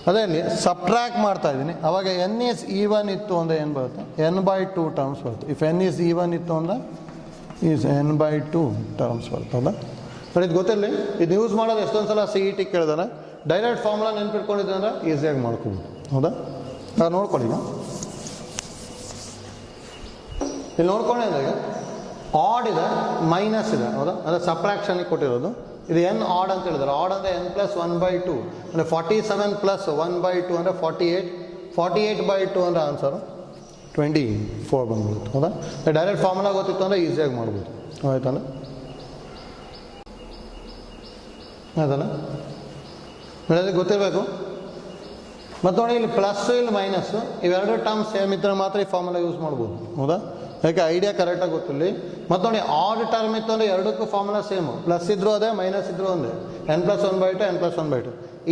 ಅದೇ ಇಲ್ಲಿ ಸಬ್ಟ್ರಾಕ್ಟ್ ಮಾಡ್ತಾ ಇದ್ದೀನಿ, ಅವಾಗ n ಈಸ್ ಈವನ್ ಇತ್ತು ಅಂದರೆ ಏನು ಬರುತ್ತೆ, n/2 ಟರ್ಮ್ಸ್ ಬರುತ್ತೆ. ಇಫ್ n ಈಸ್ ಈವನ್ ಇತ್ತು ಅಂದರೆ ಈಸ್ n/2 ಟರ್ಮ್ಸ್ ಬರುತ್ತೆ ಹೌದಾ. ನೋಡಿ ಇದು ಗೊತ್ತಿರಲಿ, ಇದು ಯೂಸ್ ಮಾಡೋದು ಎಷ್ಟೊಂದು ಸಲ CET ಕೇಳಿದಾರೆ, ಡೈರೆಕ್ಟ್ ಫಾರ್ಮುಲಾ ನೆನ್ಪಿಟ್ಕೊಂಡಿದ್ದೆ ಅಂದರೆ ಈಸಿಯಾಗಿ ಮಾಡ್ಕೋಬೋದು ಹೌದಾ. ನಾನು ನೋಡ್ಕೊಳ್ಳಿ ಈಗ ಇಲ್ಲಿ ನೋಡ್ಕೊಳ್ಳಿ ಅಂದರೆ ಈಗ ಆಡ್ ಇದೆ ಮೈನಸ್ ಇದೆ ಹೌದಾ, ಅಂದರೆ ಸಬ್ಟ್ರಾಕ್ಷನಿಗೆ ಕೊಟ್ಟಿರೋದು. ಇದು n ಆಡ್ ಅಂತ ಹೇಳಿದ್ದಾರೆ, ಆಡ್ ಅಂದರೆ n+1/2 ಅಂದರೆ 47 + 1/2 ಅಂದರೆ 48, 48/2 ಅಂದರೆ ಆನ್ಸರು 24 ಬಂದ್ಬಿಡುತ್ತೆ ಹೌದಾ. ಡೈರೆಕ್ಟ್ ಫಾರ್ಮುಲಾ ಗೊತ್ತಿತ್ತು ಅಂದರೆ ಈಸಿಯಾಗಿ ಮಾಡ್ಬೋದು ಆಯ್ತಲ್ಲ. ಅದಲ್ಲ ನೋಡಿ ಗೊತ್ತಿರಬೇಕು. ಮತ್ತು ನೋಡಿ ಇಲ್ಲಿ ಪ್ಲಸ್ಸು ಇಲ್ಲಿ ಮೈನಸ್ಸು ಇವೆರಡು ಟರ್ಮ್ಸ್ ಸೇಮ್ ಇದ್ದರೆ ಮಾತ್ರ ಈ ಫಾರ್ಮುಲಾ ಯೂಸ್ ಮಾಡ್ಬೋದು ಹೌದಾ. ಯಾಕೆ ಐಡಿಯಾ ಕರೆಕ್ಟಾಗಿ ಗೊತ್ತಿರಲಿ. ಮತ್ತು ನೋಡಿ ಆಡ್ ಟರ್ಮ್ ಇತ್ತು ಅಂದರೆ ಎರಡಕ್ಕೂ ಫಾರ್ಮುಲಾ ಸೇಮು, ಪ್ಲಸ್ ಇದ್ರೂ ಅದೇ ಮೈನಸ್ ಇದ್ರೂ ಒಂದೇ, n+1/2 n+1/2.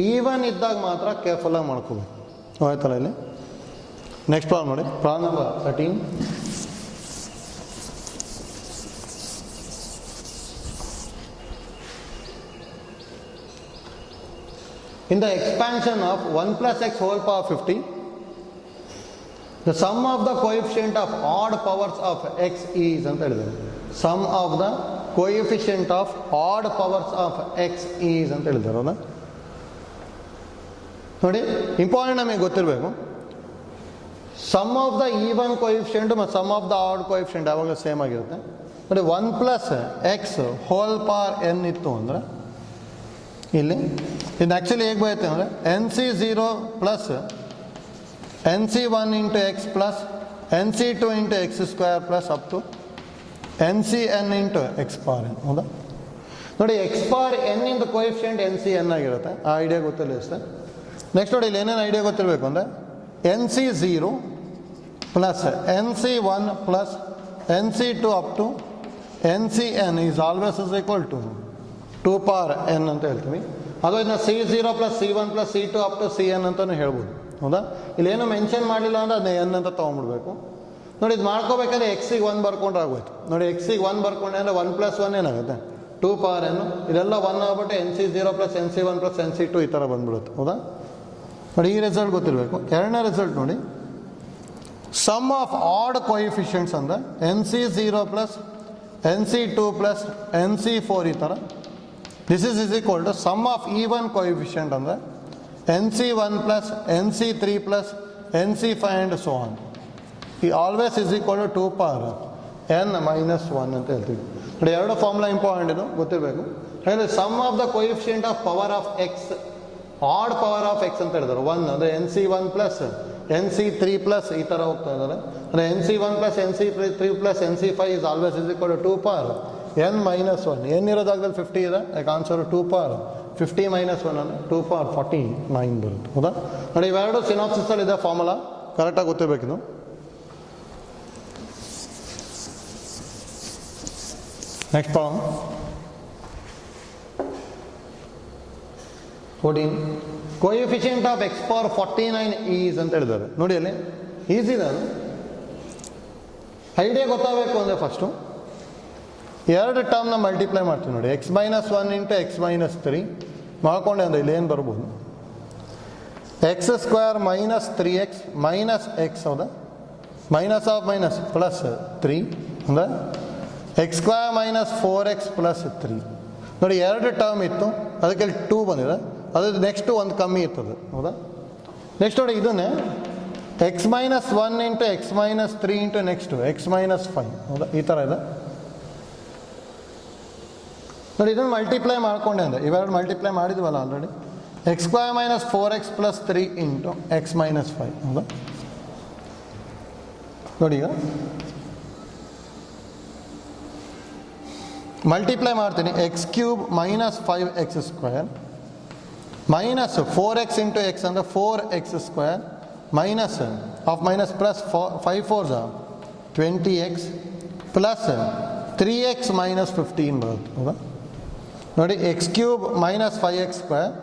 ಈವನ್ ಇದ್ದಾಗ ಮಾತ್ರ ಕೇರ್ಫುಲ್ಲಾಗಿ ಮಾಡ್ಕೋಬೇಕು ಆಯ್ತಲ್ಲ. ಇಲ್ಲಿ ನೆಕ್ಸ್ಟ್ ಪ್ರಾಬ್ಲಮ್ ನೋಡಿ, problem number 13. In the expansion of 1 + x whole power 50, the sum of the coefficient of odd powers of x is ಅಂತ ಹೇಳಿದ್ದಾರೆ. Sum of the coefficient of odd powers of x is ಅಂತ ಹೇಳಿದ್ದಾರೆ ಹೌದಾ. ನೋಡಿ important ನಮಗೆ ಗೊತ್ತಿರಬೇಕು, sum of the even coefficient ಮತ್ತು sum of the odd coefficient ಯಾವಾಗಲೂ ಸೇಮ್ ಆಗಿರುತ್ತೆ. ನೋಡಿ 1 + x whole power n ಇತ್ತು ಅಂದರೆ ಇಲ್ಲಿ ಇದು ಆ್ಯಕ್ಚುಲಿ ಹೇಗೆ ಬರುತ್ತೆ ಅಂದರೆ nc0 + nc1 × x + nc2 × x² + up to ncn × x power n ಹೌದಾ. ನೋಡಿ x ಪವರ್ n ಇಂದ ಕೋಎಫಿಷಿಯೆಂಟ್ ncn ಆಗಿರುತ್ತೆ, ಆ ಐಡಿಯಾ ಗೊತ್ತಿಲ್ಲ ಅಷ್ಟೇ. ನೆಕ್ಸ್ಟ್ ನೋಡಿ ಇಲ್ಲಿ ಏನೇನು ಐಡಿಯಾ ಗೊತ್ತಿರಬೇಕು ಅಂದರೆ nc0 + nc1 + nc2 up to ncn is always is equal to 2 power n ಅಂತ ಹೇಳ್ತೀವಿ. ಅದು ಇದನ್ನ c0 + c1 + c2 up to cn ಅಂತಲೂ ಹೇಳ್ಬೋದು ಹೌದಾ. ಇಲ್ಲೇನು ಮೆನ್ಷನ್ ಮಾಡಲಿಲ್ಲ ಅಂದರೆ ಅದನ್ನ n ಅಂತ ತೊಗೊಂಡ್ಬಿಡ್ಬೇಕು. ನೋಡಿ ಇದು ಮಾಡ್ಕೋಬೇಕಾದ್ರೆ x-ಗೆ 1 ಬರ್ಕೊಂಡ್ರೆ ಆಗೋಯ್ತು. ನೋಡಿ x-ಗೆ 1 ಬರ್ಕೊಂಡೆ ಅಂದರೆ 1 + 1 ಏನಾಗುತ್ತೆ 2 ಪವರ್ n, ಇದೆಲ್ಲ 1 ಆಗ್ಬಿಟ್ಟು nc0 + nc1 + nc2 ಈ ಥರ ಬಂದ್ಬಿಡುತ್ತೆ ಹೌದಾ. ನೋಡಿ ಈ ರಿಸಲ್ಟ್ ಗೊತ್ತಿರಬೇಕು. ಎರಡನೇ ರಿಸಲ್ಟ್ ನೋಡಿ, ಸಮ್ ಆಫ್ ಆಡ್ ಕೋಎಫಿಷಿಯೆಂಟ್ಸ್ ಅಂದರೆ nc0 + nc2 + nc4 ಈ ಥರ. This is equal to sum of even coefficient ಅಂದರೆ nc1 + nc3 + nc5 and so on. ಈ always is equal to 2 power n - 1 ಅಂತ ಹೇಳ್ತೀವಿ. ನೋಡಿ ಎರಡು ಫಾರ್ಮುಲಾ ಇಂಪಾರ್ಟೆಂಟ್ ಇದು ಗೊತ್ತಿರಬೇಕು. ಹಾಗಾದರೆ sum of the coefficient of power of x, odd power of x ಅಂತ ಹೇಳಿದ್ದಾರೆ 1 ಅಂದರೆ nc1 + nc3 + ಈ ಥರ ಹೋಗ್ತಾ ಇದ್ದಾರೆ. ಅಂದರೆ nc1 + nc3 + nc5 is always is equal to 2 power n - 1. n ಇರೋ ಜಾಗದಲ್ಲಿ 50 ಇದೆ, ಯಾಕೆ ಆನ್ಸರ್ 2 ಪವರ್ 50 ಮೈನಸ್ 1 ಅಂದರೆ 2 ಪವರ್ 49 ಬರುತ್ತೆ. ಹೌದಾ? ನೋಡಿ ಇವೆರಡು ಸಿನಾಪ್ಸಿಸಲ್ಲಿ ಇದೆ ಫಾರ್ಮುಲಾ, ಕರೆಕ್ಟಾಗಿ ಗೊತ್ತಿರಬೇಕಿದು. Next problem 14. Coefficient of x power 49 is ಅಂತ ಹೇಳಿದ್ದಾರೆ. ನೋಡಿ ಅಲ್ಲಿ ಈಸಿ ಇದೆ, ಅದು ಐಡಿಯಾ ಗೊತ್ತಾಗಬೇಕು ಅಂದರೆ ಫಸ್ಟು ಎರಡು ಟರ್ಮ್ನ ಮಲ್ಟಿಪ್ಲೈ ಮಾಡ್ತೀವಿ. ನೋಡಿ x minus 1 into x minus 3 ಮಾಡ್ಕೊಂಡೆ ಅಂದರೆ ಇಲ್ಲಿ ಏನು ಬರ್ಬೋದು, X square minus 3x minus X, ಹೌದಾ? ಮೈನಸ್ ಆಫ್ ಮೈನಸ್ ಪ್ಲಸ್ 3 ಅಂದರೆ X square minus 4x plus 3. ನೋಡಿ ಎರಡು ಟರ್ಮ್ ಇತ್ತು, ಅದಕ್ಕೆ 2 ಬಂದಿದೆ, ಅದು ನೆಕ್ಸ್ಟು ಒಂದು ಕಮ್ಮಿ ಇರ್ತದೆ. ಹೌದಾ? ನೆಕ್ಸ್ಟ್ ನೋಡಿ ಇದನ್ನೇ X minus 1 into x minus 3 into next X minus 5. ಹೌದಾ? ಈ ಥರ ಇದೆ. ನೋಡಿ ಇದನ್ನು ಮಲ್ಟಿಪ್ಲೈ ಮಾಡ್ಕೊಂಡೆ ಅಂದರೆ ಇವೆರಡು ಮಲ್ಟಿಪ್ಲೈ ಮಾಡಿದ್ವಲ್ಲ already. X square minus 4x plus 3 into x minus 5. ಹೌದಾ? ನೋಡಿ ಈಗ ಮಲ್ಟಿಪ್ಲೈ ಮಾಡ್ತೀನಿ. X cube minus 5x square minus 4x into x ಅಂದರೆ 4x square minus of minus plus 5 4s 20x plus 3x minus 15 ಬರುತ್ತೆ. ಹೌದಾ? ನೋಡಿ x cube minus 5x square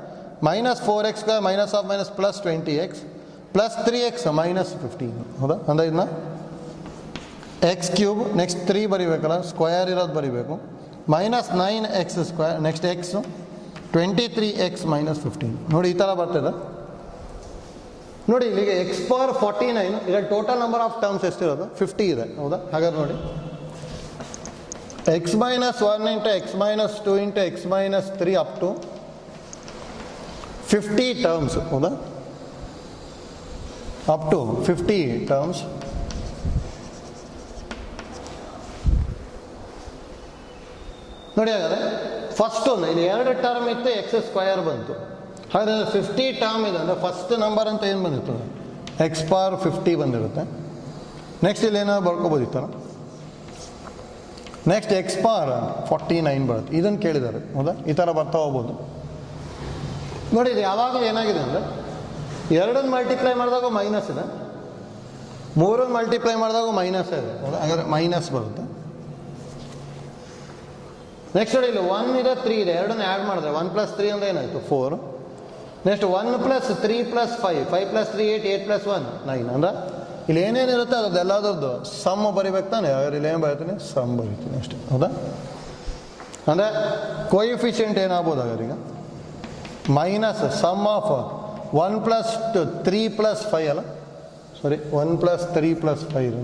minus 4x square minus of minus plus 20x plus 3x minus 15. ಹೌದಾ? ಅಂದರೆ ಇದನ್ನ x cube next 3 ಬರಿಬೇಕಲ್ಲ, square ಇರೋದು ಬರಿಬೇಕು, minus 9x square next x 23x minus 15. ನೋಡಿ ಈ ಥರ ಬರ್ತದೆ. ನೋಡಿ ಇಲ್ಲಿಗೆ ಎಕ್ಸ್ ಪವರ್ 49 ಇದರಲ್ಲಿ ಟೋಟಲ್ ನಂಬರ್ ಆಫ್ ಟರ್ಮ್ಸ್ ಎಷ್ಟಿರೋದು 50 ಇದೆ. ಹೌದಾ? ಹಾಗಾದ್ರೆ ನೋಡಿ x minus 1 into x minus 2 into x minus 3 up to 50 terms. ಹೌದಾ? Up to 50 terms. ನೋಡಿ ಹಾಗಾದರೆ ಫಸ್ಟ್ ಒಂದು ಇಲ್ಲಿ ಎರಡು ಟರ್ಮ್ ಇತ್ತು, ಎಕ್ಸ್ ಸ್ಕ್ವಯರ್ ಬಂತು. ಹಾಗಾದರೆ 50 ಟರ್ಮ್ ಇದೆ ಅಂದರೆ ಫಸ್ಟ್ ನಂಬರ್ ಅಂತ ಏನು ಬಂದಿರ್ತದೆ, ಎಕ್ಸ್ ಪವರ್ 50 ಬಂದಿರುತ್ತೆ. ನೆಕ್ಸ್ಟ್ ಇಲ್ಲಿ ಏನಾದ್ರು ಬರ್ಕೋಬೋದಿತ್ತಲ್ಲ, ನೆಕ್ಸ್ಟ್ ಎಕ್ಸ್ ಪವರ್ 49 ಬರುತ್ತೆ. ಇದನ್ನು ಕೇಳಿದ್ದಾರೆ. ಹೌದಾ? ಈ ಥರ ಬರ್ತಾ ಹೋಗ್ಬೋದು. ನೋಡಿ ಇದು ಯಾವಾಗಲೂ ಏನಾಗಿದೆ ಅಂದರೆ ಎರಡನ್ನು ಮಲ್ಟಿಪ್ಲೈ ಮಾಡಿದಾಗ ಮೈನಸ್ ಇದೆ, ಮೂರನ್ನು ಮಲ್ಟಿಪ್ಲೈ ಮಾಡಿದಾಗ ಮೈನಸ್ ಇದೆ. ಹೌದಾ? ಹಾಗಾದರೆ ಮೈನಸ್ ಬರುತ್ತೆ. ನೆಕ್ಸ್ಟ್ ನೋಡಿ ಇಲ್ಲಿ 1 ಇದೆ 3 ಇದೆ, ಎರಡನ್ನು ಆ್ಯಡ್ ಮಾಡಿದ್ರೆ 1 + 3 ಅಂದರೆ ಏನಾಯಿತು 4. ನೆಕ್ಸ್ಟ್ 1 + 3 + 5 5 + 3 8 8 + 1 9. ಅಂದ್ರೆ ಇಲ್ಲಿ ಏನೇನಿರುತ್ತೆ ಅದೆಲ್ಲದರದ್ದು ಸಮ್ ಬರಿಬೇಕು ತಾನೆ. ಹಾಗಾದ್ರೆ ಇಲ್ಲಿ ಏನು ಬರೀತೀನಿ, ಸಮ್ ಬರೀತೀನಿ ಅಷ್ಟೇ. ಹೌದಾ? ಅಂದರೆ ಕೋಎಫಿಷಿಯಂಟ್ ಏನಾಗ್ಬೋದು ಹಾಗಾದ್ರೆ ಈಗ ಮೈನಸ್ ಸಮ್ ಆಫ್ 1 + 3 + 5 ಅಲ್ಲ, ಸಾರಿ 1 + 3 + 5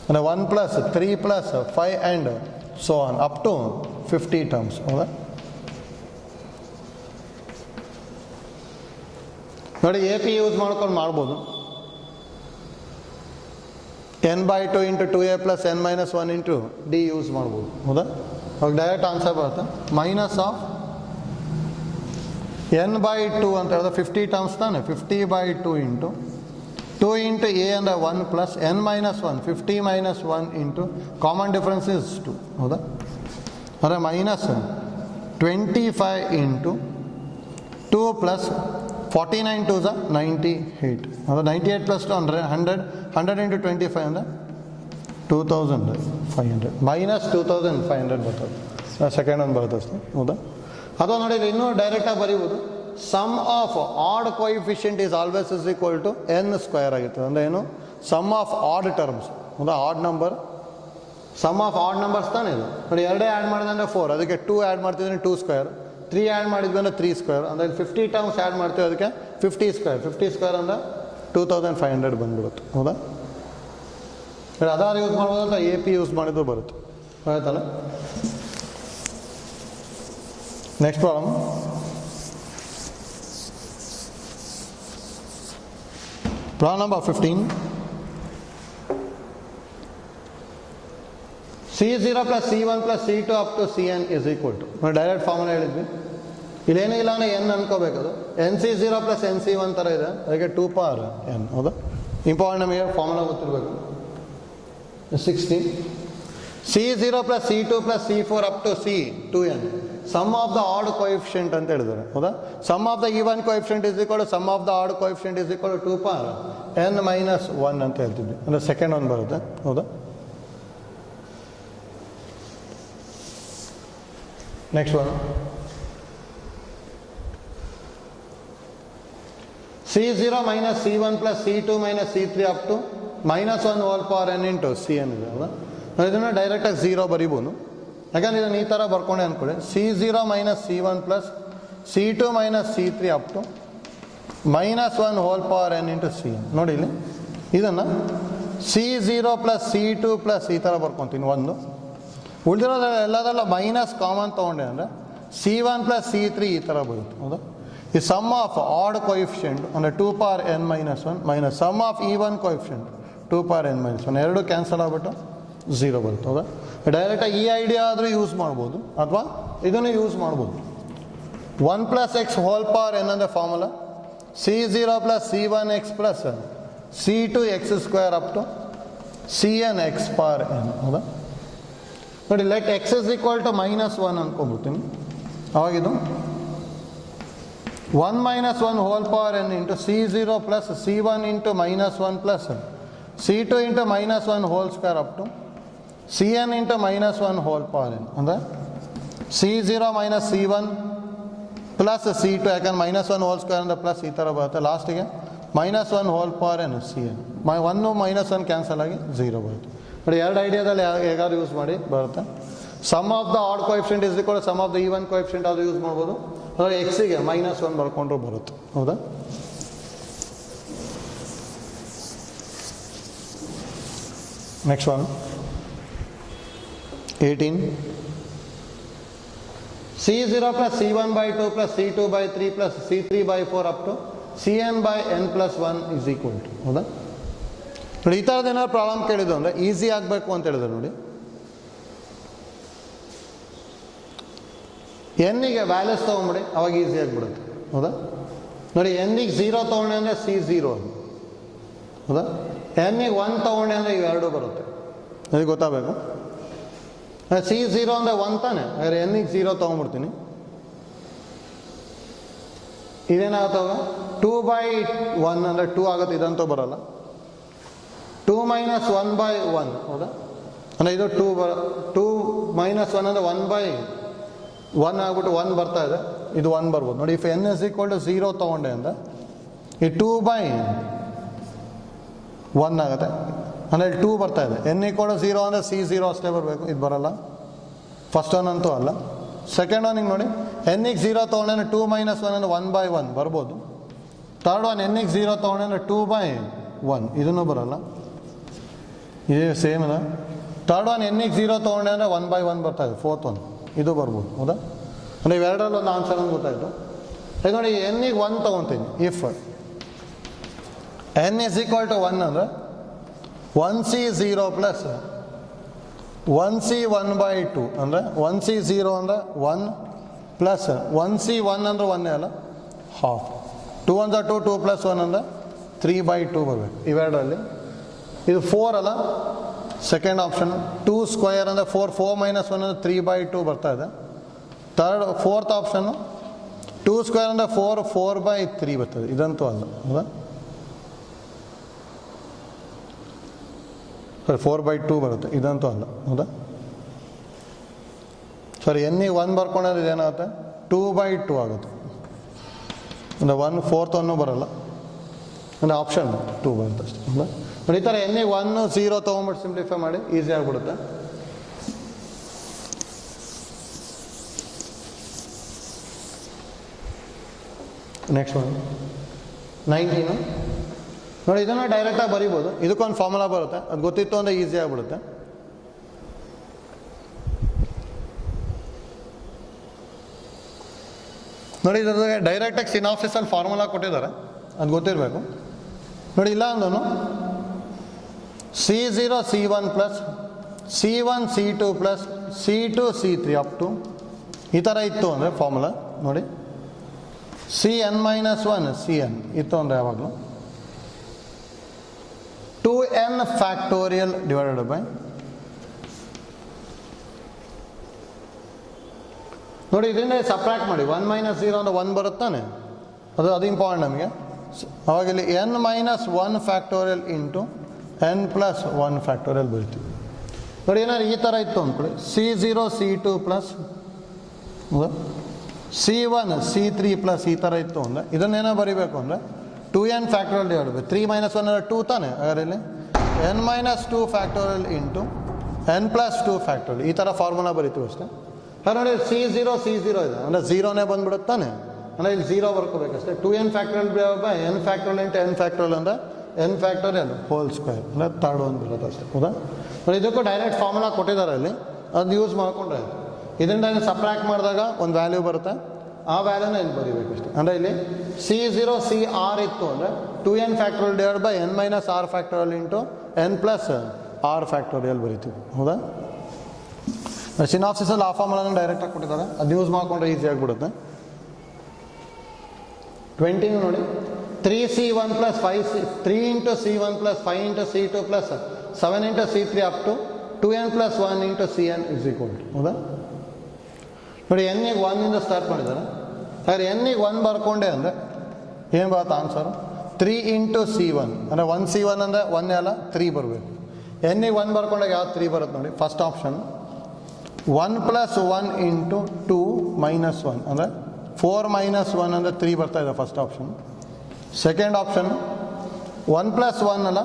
ಅಂದರೆ 1 + 3 + 5 and so on up to 50 terms. ಹೌದಾ? ನೋಡಿ ಎ ಪಿ ಯೂಸ್ ಮಾಡ್ಕೊಂಡು ಮಾಡ್ಬೋದು. n/2 into 2a + n - 1 into D use ಮಾಡ್ಬೋದು. ಹೌದಾ? ಅವಾಗ ಡೈರೆಕ್ಟ್ ಆನ್ಸರ್ ಬರುತ್ತೆ ಮೈನಸ್ ಆಫ್ n/2 ಅಂತ ಹೇಳಿದ್ರೆ 50 ಟರ್ಮ್ಸ್ ತಾನೆ, 50/2 ಇಂಟು 2 ಇಂಟು ಎ ಅಂದರೆ 1 plus n - 1 50 - 1 into common difference is 2. ಹೌದಾ? ಅಂದರೆ ಮೈನಸ್ 25 ಇಂಟು 2 ಪ್ಲಸ್ 49 2s 98. ಅಂದರೆ 98 + 2 100 100 ಇಂಟು 25 ಅಂದರೆ 2500 ಮೈನಸ್ 2500 ಬರ್ತದೆ. ಸೆಕೆಂಡ್ ಒಂದು ಬರುತ್ತೆ ಅಷ್ಟೇ. ಹೌದಾ? ಅಥವಾ ನೋಡಿ ಇನ್ನೂ ಡೈರೆಕ್ಟಾಗಿ ಬರೀಬೋದು, sum of odd coefficient is always is equal to n square ಆಗಿರ್ತದೆ. ಅಂದರೆ ಏನು, ಸಮ್ ಆಫ್ ಆಡ್ ಟರ್ಮ್ಸ್. ಹೌದಾ? Odd number sum of odd numbers ತಾನೇ ಇದು. ನೋಡಿ ಎರಡೇ ಆ್ಯಡ್ ಮಾಡಿದೆ ಅಂದರೆ 4, ಅದಕ್ಕೆ 2 ಆ್ಯಡ್ ಮಾಡ್ತಿದ್ರೆ 2 ಸ್ಕ್ವೇರ್, 3 ಆ್ಯಡ್ ಮಾಡಿದ್ವಿ ಅಂದರೆ 3 ಸ್ಕ್ವೇರ್, ಅಂದರೆ 50 ಟರ್ಮ್ಸ್ ಆ್ಯಡ್ ಮಾಡ್ತೀವಿ ಅದಕ್ಕೆ 50 ಸ್ಕ್ವೇರ್. 50 ಸ್ಕ್ವೇರ್ ಅಂದರೆ 2500 ಬಂದ್ಬಿಡುತ್ತೆ. ಹೌದಾ? ಅದಾರು ಯೂಸ್ ಮಾಡ್ಬೋದು ಅಂತ ಎ ಪಿ ಯೂಸ್ ಮಾಡಿದ್ರು ಬರುತ್ತೆ. ಆಯ್ತಲ್ಲ? Next problem problem number 15. C0 + C1 + C2 up to Cn is equal to, ನಾವು ಡೈರೆಕ್ಟ್ ಫಾರ್ಮುಲಾ ಹೇಳಿದ್ವಿ. ಇಲ್ಲೇನೇ ಇಲ್ಲ ಅಂದರೆ n ಅನ್ಕೋಬೇಕದು. NC0 + NC1 ಥರ ಇದೆ, ಅದಕ್ಕೆ 2 ಪವರ್ n. ಹೌದಾ? ಇಂಪಾರ್ಟೆಂಟ್ ನಮಗೆ ಫಾರ್ಮುಲಾ ಗೊತ್ತಿರಬೇಕು. 16 C0 plus C2 plus C4 up to C 2n. Sum of the odd coefficient ಅಂತ ಹೇಳಿದ್ದಾರೆ ಹೌದಾ. Sum of the even coefficient is equal to sum of the odd coefficient is equal to 2 power n minus 1 ಅಂತ ಹೇಳ್ತಿದ್ವಿ. ಅಂದರೆ second ಒಂದು ಬರುತ್ತೆ ಹೌದಾ. Next one C0 minus C1 plus C2 minus C3 up to minus 1 whole power n into Cn ಇದೆ ಹೌದಾ. ಇದನ್ನು ಡೈರೆಕ್ಟಾಗಿ 0 ಬರಿಬೋದು, ಯಾಕಂದ್ರೆ ಇದನ್ನು ಈ ಥರ ಬರ್ಕೊಂಡೆ ಅಂದ್ಕೊಳ್ಳಿ. C0 minus C1 plus C2 minus C3 up to minus 1 whole power n into Cn. ನೋಡಿ ಇಲ್ಲಿ ಇದನ್ನು C0 plus C2 plus ಈ ಥರ ಬರ್ಕೊತೀನಿ ಒಂದು. ಉಳಿದಿರೋದು ಎಲ್ಲದೆಲ್ಲ ಮೈನಸ್ ಕಾಮನ್ ತೊಗೊಂಡೆ ಅಂದರೆ C1 plus C3 ಈ ಥರ ಬರುತ್ತೆ ಹೌದಾ. ಈ ಸಮ್ ಆಫ್ ಆಡ್ ಕೋಯಿಫಿಷಿಯಂಟ್ ಅಂದರೆ 2 power n minus 1 minus sum of even coefficient 2 power n minus 1 ಎರಡು ಕ್ಯಾನ್ಸಲ್ ಆಗಿಬಿಟ್ಟು 0 ಬರುತ್ತೆ ಹೌದಾ. ಡೈರೆಕ್ಟಾಗಿ ಈ ಐಡಿಯಾ ಆದರೂ ಯೂಸ್ ಮಾಡ್ಬೋದು ಅಥವಾ ಇದನ್ನು ಯೂಸ್ ಮಾಡ್ಬೋದು. 1 plus x whole power n ಅಂದರೆ formula C0 plus C1x plus C2x square up to Cn x power n ಹೌದಾ. ನೋಡಿ let x is equal to minus 1 ಅಂದ್ಕೊಂಡ್ಬಿಡ್ತೀನಿ. ಅವಾಗಿದು 1 minus 1 whole power n into C0 plus C1 into minus 1 plus C2 into minus 1 whole square up to Cn into minus 1 whole power n ಅಂದರೆ C0 minus C1 plus C2 ಯಾಕಂದ್ರೆ minus 1 whole square ಅಂದರೆ plus ಈ ಥರ ಬರುತ್ತೆ. ಲಾಸ್ಟಿಗೆ minus 1 whole power n Cn 1 minus 1 cancel ಆಗಿ 0 ಬರುತ್ತೆ. ನೋಡಿ ಎರಡು ಐಡಿಯಾದಲ್ಲಿ ಹೇಗಾದ್ರು ಯೂಸ್ ಮಾಡಿ ಬರುತ್ತೆ. Sum of the odd coefficient is equal sum of the even coefficient ಆದರೂ ಯೂಸ್ ಮಾಡ್ಬೋದು. ಅಂದರೆ ಎಕ್ಸಿಗೆ minus 1 ಬರ್ಕೊಂಡ್ರು ಬರುತ್ತೆ ಹೌದಾ. Next one 18 C0 plus C1 by 2 plus C2 by 3 plus C3 by 4 up to Cn by n plus 1 is equal to ಹೌದಾ. ನೋಡಿ ಈ ಥರದ್ದು ಏನಾದ್ರು ಪ್ರಾಬ್ಲಮ್ ಕೇಳಿದ್ದು ಅಂದರೆ ಈಸಿ ಆಗಬೇಕು ಅಂತ ಹೇಳಿದ್ರು ನೋಡಿ. ಎನ್ನಿಗೆ ವ್ಯಾಲ್ಯೂಸ್ ತೊಗೊಂಬಿಡಿ ಅವಾಗ ಈಸಿ ಆಗಿಬಿಡುತ್ತೆ ಹೌದಾ. ನೋಡಿ ಎನ್ನಿಗೆ 0 ತೊಗೊಂಡೆ ಅಂದರೆ C0 ಅದು ಹೌದಾ. ಎನ್ನಿಗೆ 1 ತೊಗೊಂಡೆ ಅಂದರೆ ಇವೆರಡು ಬರುತ್ತೆ, ಅದಕ್ಕೆ ಗೊತ್ತಾಗಬೇಕು. C0 ಅಂದರೆ 1 ತಾನೆ, ಹಾಗಾದ್ರೆ ಎನ್ನಿಗೆ 0 ತೊಗೊಂಡ್ಬಿಡ್ತೀನಿ. ಇದೇನಾಗುತ್ತೆ ಅವಾಗ 2/1 ಅಂದರೆ 2 ಆಗುತ್ತೆ, ಇದಂತೂ ಬರೋಲ್ಲ. 2 minus 1/1 ಹೌದಾ. ಅಂದರೆ ಇದು 2 minus 1 ಅಂದರೆ 1/1 ಆಗ್ಬಿಟ್ಟು 1 ಬರ್ತಾ ಇದೆ, ಇದು 1 ಬರ್ಬೋದು. ನೋಡಿ if n is equal to 0 ತೊಗೊಂಡೆ ಅಂದರೆ ಈ 2/1 ಆಗುತ್ತೆ, ಅಂದರೆ 2 ಬರ್ತಾ ಇದೆ. n equal to 0 ಅಂದರೆ C0 ಅಷ್ಟೇ ಬರಬೇಕು, ಇದು ಬರೋಲ್ಲ. ಫಸ್ಟ್ ಒನ್ ಅಂತೂ ಅಲ್ಲ. ಸೆಕೆಂಡ್ ಒನ್ ಹಿಂಗೆ ನೋಡಿ ಎನ್ನಿಗೆ 0 ತೊಗೊಂಡೆ 2 minus 1 ಅಂದರೆ 1/1 ಬರ್ಬೋದು. ಥರ್ಡ್ ಒನ್ ಎನ್ನಿಗೆ 0 ತೊಗೊಂಡೆ ಅಂದರೆ 2/1 ಇದನ್ನು ಬರೋಲ್ಲ, ಇದೇ ಸೇಮ್ ಇದೆ. ಥರ್ಡ್ ಒನ್ ಎನ್ನಿಗೆ 0 ತೊಗೊಂಡೆ ಅಂದರೆ 1/1 ಬರ್ತಾ ಇದೆ. ಫೋರ್ತ್ ಒನ್ ಇದು ಬರ್ಬೋದು ಹೌದಾ. ಅಂದರೆ ಇವೆರಡರಲ್ಲಿ ಒಂದು ಆನ್ಸರ್ ಅಂತ ಗೊತ್ತಾಯಿತು. ಈಗ ನೋಡಿ ಎನ್ನಿಗೆ 1 ತೊಗೊತೀನಿ. If n is equal to 1 ಅಂದರೆ 1C0 ಪ್ಲಸ್ 1C1/2 ಅಂದರೆ 1C0 ಅಂದರೆ 1 ಪ್ಲಸ್ 1C1 ಅಂದರೆ 1 ಅಲ್ಲ, ಹಾಫ್. 2 ಅಂದರೆ 2, 2 ಪ್ಲಸ್ 1 ಅಂದರೆ 3/2 ಬರಬೇಕು ಇವೆರಡರಲ್ಲಿ. ಇದು 4 ಅಲ್ಲ, ಸೆಕೆಂಡ್ ಆಪ್ಷನ್. 2 ಸ್ಕ್ವಯರ್ ಅಂದರೆ 4 minus 1 ಅಂದರೆ 3/2 ಬರ್ತಾ ಇದೆ. ಫೋರ್ತ್ ಆಪ್ಷನ್ನು 2 ಸ್ಕ್ವಯರ್ ಅಂದರೆ 4/3 ಬರ್ತದೆ, ಇದಂತೂ ಅಲ್ಲ ಹೌದಾ. 4/2 ಬರುತ್ತೆ, ಇದಂತೂ ಅಲ್ಲ ಹೌದಾ. ಸರಿ, ಎನ್ನಿಗೆ 1 ಬರ್ಕೊಂಡ್ರೆ ಇದೇನಾಗುತ್ತೆ 2/2 ಆಗುತ್ತೆ, ಅಂದರೆ 1/4 ಬರಲ್ಲ, ಅಂದರೆ ಆಪ್ಷನ್ 2 ಬರುತ್ತೆ ಅಷ್ಟೇ ಹೌದಾ. ನೋಡಿ ಈ ಥರ ಎನ್ನಿಗೆ 1 0 ತೊಗೊಂಬಿಟ್ಟು ಸಿಂಪ್ಲಿಫೈ ಮಾಡಿ ಈಸಿ ಆಗಿಬಿಡುತ್ತೆ. ನೆಕ್ಸ್ಟ್ ಒನ್ 19 ನೋಡಿ, ಇದನ್ನು ಡೈರೆಕ್ಟಾಗಿ ಬರಿಬೋದು. ಇದಕ್ಕೊಂದು ಫಾರ್ಮುಲಾ ಬರುತ್ತೆ, ಅದು ಗೊತ್ತಿತ್ತು ಅಂದರೆ ಈಸಿ ಆಗಿಬಿಡುತ್ತೆ. ನೋಡಿ ಇದ್ರದ್ದು ಡೈರೆಕ್ಟಾಗಿ ಸಿನಾಪ್ಸಿಸಲ್ಲಿ ಫಾರ್ಮುಲಾ ಕೊಟ್ಟಿದ್ದಾರೆ, ಅದು ಗೊತ್ತಿರಬೇಕು. ನೋಡಿ ಇಲ್ಲ ಅಂದನು C0 C1 plus C1 C2 plus C2 C3 up to ಈ ಥರ ಇತ್ತು ಅಂದರೆ ಫಾರ್ಮುಲಾ ನೋಡಿ Cn minus 1 Cn ಇತ್ತು ಅಂದರೆ ಯಾವಾಗಲೂ 2n ಫ್ಯಾಕ್ಟೋರಿಯಲ್ ಡಿವೈಡೆಡ್ ಬೈ ನೋಡಿ ಇದರಿಂದ ಸಪ್ರಾಕ್ಟ್ ಮಾಡಿ 1 ಮೈನಸ್ 0 ಅಂದರೆ 1 ಬರುತ್ತಾನೆ, ಅದು ಇಂಪಾರ್ಟೆಂಟ್ ನಮಗೆ. ಅವಾಗ ಇಲ್ಲಿ n minus 1 factorial into n plus 1 factorial ಬರಿತೀವಿ. ನೋಡಿ ಏನಾದ್ರು ಈ ಥರ ಇತ್ತು ಅಂದ್ಕೊಳ್ಳಿ, C0 C2 plus C1 C3 plus ಈ ಥರ ಇತ್ತು ಅಂದರೆ ಇದನ್ನೇನೋ ಬರಿಬೇಕು ಅಂದರೆ 2n ಫ್ಯಾಕ್ಟೋರಿಯಲ್ ಡಿವೈಡ್ 3 ಮೈನಸ್ 1 ಅಂದರೆ 2 ತಾನೆ, ಹಾಗಾದ್ರೆ ಇಲ್ಲಿ n minus 2 factorial into n plus 2 factorial ಈ ಥರ ಫಾರ್ಮುಲಾ ಬರಿತೀವಿ ಅಷ್ಟೇ. ಹಾಗೆ ನೋಡಿ C0 C0 ಇದೆ ಅಂದರೆ 0ನೇ ಬಂದ್ಬಿಡುತ್ತಾನೆ, ಅಂದರೆ ಇಲ್ಲಿ 0 ಬರ್ಕೋಬೇಕಷ್ಟೇ. 2n factorial divide by n factorial into n factorial ಅಂದರೆ n ಫ್ಯಾಕ್ಟೋರಿಯಲ್ ಹೋಲ್ ಸ್ಕ್ವೇರ್ ಅಂದರೆ ತರ್ಡ್ ಒಂದು ಬರುತ್ತೆ ಅಷ್ಟೇ. ಹೌದಾ? ನೋಡಿ ಇದಕ್ಕೂ ಡೈರೆಕ್ಟ್ ಫಾರ್ಮುಲಾ ಕೊಟ್ಟಿದ್ದಾರೆ ಅಲ್ಲಿ, ಅದು ಯೂಸ್ ಮಾಡಿಕೊಂಡ್ರೆ ಇದರಿಂದ ಸಪ್ರಾಕ್ಟ್ ಮಾಡಿದಾಗ ಒಂದು ವ್ಯಾಲ್ಯೂ ಬರುತ್ತೆ, ಆ ವ್ಯಾಲ್ಯೂನ ಇಲ್ಲಿ ಬರೀಬೇಕಷ್ಟೆ. ಅಂದರೆ ಇಲ್ಲಿ C0 CR ಇತ್ತು ಅಂದರೆ 2n factorial divide by n minus r factorial into n plus r factorial ಬರಿತೀವಿ. ಹೌದಾ? ಸಿನಾಪ್ಸಿಸಲ್ಲಿ ಆ ಫಾರ್ಮುಲಾನ ಡೈರೆಕ್ಟಾಗಿ ಕೊಟ್ಟಿದ್ದಾರೆ, ಅದು ಯೂಸ್ ಮಾಡಿಕೊಂಡ್ರೆ ಈಸಿ ಆಗಿಬಿಡುತ್ತೆ. 20 ನೋಡಿ 3C1 plus 5C 3 into C1 plus 5 into C2 plus 7 into C3 up to 2n plus 1 into Cn is equal to. ಹೌದಾ? ನೋಡಿ n ಗೆ 1 ಸ್ಟಾರ್ಟ್ ಮಾಡಿದ್ದಾರೆ, ಹಾಗಾದ್ರೆ n ಗೆ 1 ಬರ್ಕೊಂಡೆ ಅಂದರೆ ಏನು ಬರುತ್ತೆ ಆನ್ಸರು 3 ಇಂಟು C1 ಅಂದರೆ 1C1 ಅಂದರೆ 1 ಅಲ್ಲ 3 ಬರಬೇಕು. n ಗೆ 1 ಬರ್ಕೊಂಡಾಗ ಯಾವ್ದು 3 ಬರುತ್ತೆ ನೋಡಿ, first option 1 plus 1 into 2 minus 1 ಅಂದರೆ 4 ಮೈನಸ್ 1 ಅಂದರೆ 3 ಬರ್ತಾ ಇದೆ first option. Second option 1 plus 1 ಅಲ್ಲ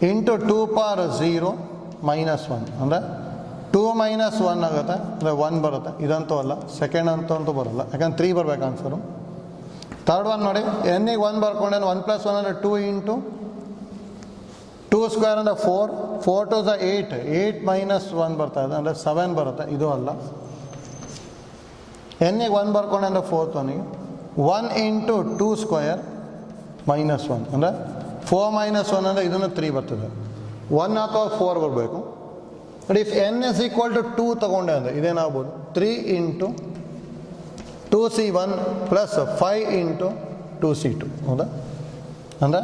ಇಂಟು 2 ಪವರ್ 0 ಮೈನಸ್ 1 ಅಂದರೆ 2 ಮೈನಸ್ 1 ಆಗುತ್ತೆ ಅಂದರೆ 1 ಬರುತ್ತೆ. ಇದಂತೂ ಅಲ್ಲ, ಸೆಕೆಂಡ್ ಅಂತೂ ಬರೋಲ್ಲ, ಯಾಕಂದ್ರೆ 3 ಬರ್ಬೇಕು ಆನ್ಸರು. ಥರ್ಡ್ ಒನ್ ನೋಡಿ n ಗೆ 1 ಬರ್ಕೊಂಡೆ 1 ಪ್ಲಸ್ 1 ಅಂದರೆ 2 ಇಂಟು 2 ಸ್ಕ್ವೇರ್ ಅಂದರೆ 4 ಟು ದ 8 ಮೈನಸ್ 1 ಬರ್ತಾ ಇದೆ ಅಂದರೆ 7 ಬರುತ್ತೆ, ಇದು ಅಲ್ಲ. n ಗೆ 1 ಬರ್ಕೊಂಡೆ ಅಂದರೆ ಫೋರ್ತ್ ಒನ್ನಿಗೆ 1 ಇಂಟು 2 ಸ್ಕ್ವೇರ್ ಮೈನಸ್ 1 ಅಂದರೆ 4 ಮೈನಸ್ 1 ಅಂದರೆ ಇದನ್ನು 3 ಬರ್ತದೆ, 1 ಅಥವಾ 4 ಬರಬೇಕು. But if n is equal to 2 ತೊಗೊಂಡೆ ಅಂದರೆ ಇದೇನಾಗ್ಬೋದು 3 into 2C1 plus 5 into 2C2. ಹೌದಾ? ಅಂದರೆ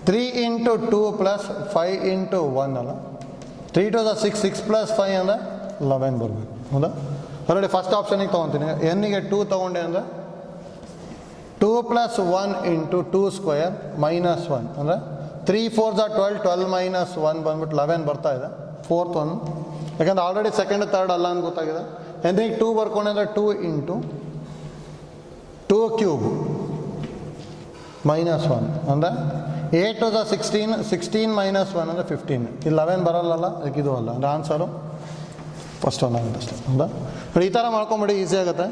3 ಇಂಟು 2 ಪ್ಲಸ್ 5 ಇಂಟು 1 ಅಲ್ಲ, 3 ಟು ದ 6 6 ಪ್ಲಸ್ 5 ಅಂದರೆ 11 ಬರಬೇಕು. ಹೌದಾ? ಆಲ್ರೆಡಿ ಫಸ್ಟ್ ಆಪ್ಷನಿಗೆ ತೊಗೊತೀನಿ, n ಗೆ 2 ತೊಗೊಂಡೆ ಅಂದರೆ 2 ಪ್ಲಸ್ 1 ಇಂಟು 2 ಸ್ಕ್ವೇರ್ ಮೈನಸ್ 1 ಅಂದರೆ 3 4 12 ಮೈನಸ್ 1 ಬಂದ್ಬಿಟ್ಟು 11 ಬರ್ತಾ ಇದೆ, ಫೋರ್ತ್ ಒನ್. ಯಾಕಂದ್ರೆ ಆಲ್ರೆಡಿ ಸೆಕೆಂಡ್ ಥರ್ಡ್ ಅಲ್ಲ ಅಂತ ಗೊತ್ತಾಗಿದೆ. n ಗೆ 2 ಬರ್ಕೊಂಡೆ ಅಂದರೆ 2 ಇಂಟು 2 ಕ್ಯೂಬ್ ಮೈನಸ್ 1 ಅಂದರೆ 8 ಟು ದ 16 ಮೈನಸ್ 1 ಅಂದರೆ 15, ಇಲ್ಲಿ 11 ಬರಲ್ಲಲ್ಲ, ಅದಕ್ಕೆ ಇದು ಅಲ್ಲ ಅಂದರೆ ಆನ್ಸರು ಫಸ್ಟ್ ಒನ್ ಆಗುತ್ತೆ ಅಷ್ಟೇ. ಹೌದಾ? ಈ ಥರ ಮಾಡ್ಕೊಂಬಿಡಿ, ಈಸಿ ಆಗುತ್ತೆ.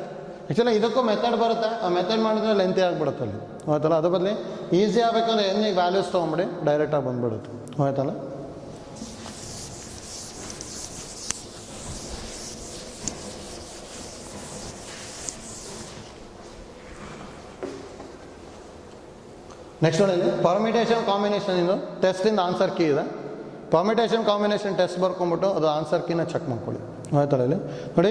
ಆ್ಯಕ್ಚುಲಿ ಇದಕ್ಕೂ ಮೆಥಡ್ ಬರುತ್ತೆ, ಆ ಮೆಥಡ್ ಮಾಡಿದ್ರೆ ಲೆಂತಿ ಆಗಿಬಿಡುತ್ತೆ ಅಲ್ಲಿ. ಆಯ್ತಲ್ಲ? ಅದ್ರ ಬದಲಿ ಈಸಿ ಆಗಬೇಕಂದ್ರೆ n ಗೆ ವ್ಯಾಲ್ಯೂಸ್ ತೊಗೊಂಬಿಡಿ, ಡೈರೆಕ್ಟಾಗಿ ಬಂದುಬಿಡುತ್ತೆ. ಆಯ್ತಲ್ಲ? ನೆಕ್ಸ್ಟ್ ನೋಡಿ, ಪರ್ಮಿಟೇಷನ್ ಕಾಂಬಿನೇಷನ್ ಇದು ಟೆಸ್ಟಿಂದ ಆನ್ಸರ್ ಕೀ ಇದೆ. ಪರ್ಮಿಟೇಷನ್ ಕಾಂಬಿನೇಷನ್ ಟೆಸ್ಟ್ ಬರ್ಕೊಂಬಿಟ್ಟು ಅದು ಆನ್ಸರ್ ಕೀನ ಚೆಕ್ ಮಾಡ್ಕೊಳ್ಳಿ. ಆಯ್ತಲ್ಲ? ಇಲ್ಲಿ ನೋಡಿ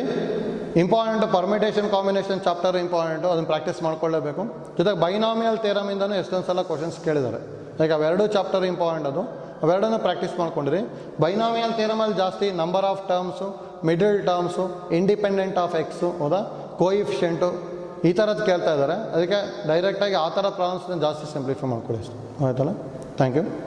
important permutation combination chapter important, ಅದನ್ನು ಪ್ರಾಕ್ಟೀಸ್ ಮಾಡ್ಕೊಳ್ಳೇಬೇಕು. ಜೊತೆಗೆ ಬೈನಾಮಿಯಲ್ ಥಿಯರಮಿಂದನೂ ಎಷ್ಟೊಂದು ಸಲ ಕ್ವಶನ್ಸ್ ಕೇಳಿದ್ದಾರೆ. ಈಗ ಅವೆರಡು ಚಾಪ್ಟರ್ ಇಂಪಾರ್ಟೆಂಟ್, ಅದು ಅವೆರಡನ್ನೂ ಪ್ರಾಕ್ಟೀಸ್ ಮಾಡ್ಕೊಂಡಿರಿ. ಬೈನಾಮಿಯಲ್ ಥಿಯರಮಲ್ಲಿ ಜಾಸ್ತಿ number of terms, middle terms, independent of x, ಹೌದಾ, ಕೋಯಿಫಿಷಿಯೆಂಟು, ಈ ಥರದ್ದು ಕೇಳ್ತಾ ಇದ್ದಾರೆ. ಅದಕ್ಕೆ ಡೈರೆಕ್ಟಾಗಿ ಆ ಥರ ಪ್ರಾಬ್ಲಮ್ಸ್ನ ಜಾಸ್ತಿ ಸಿಂಪ್ಲಿಫೈ ಮಾಡ್ಕೊಳ್ಳಿ ಅಷ್ಟೇ. ಆಯ್ತಲ್ಲ? Thank you.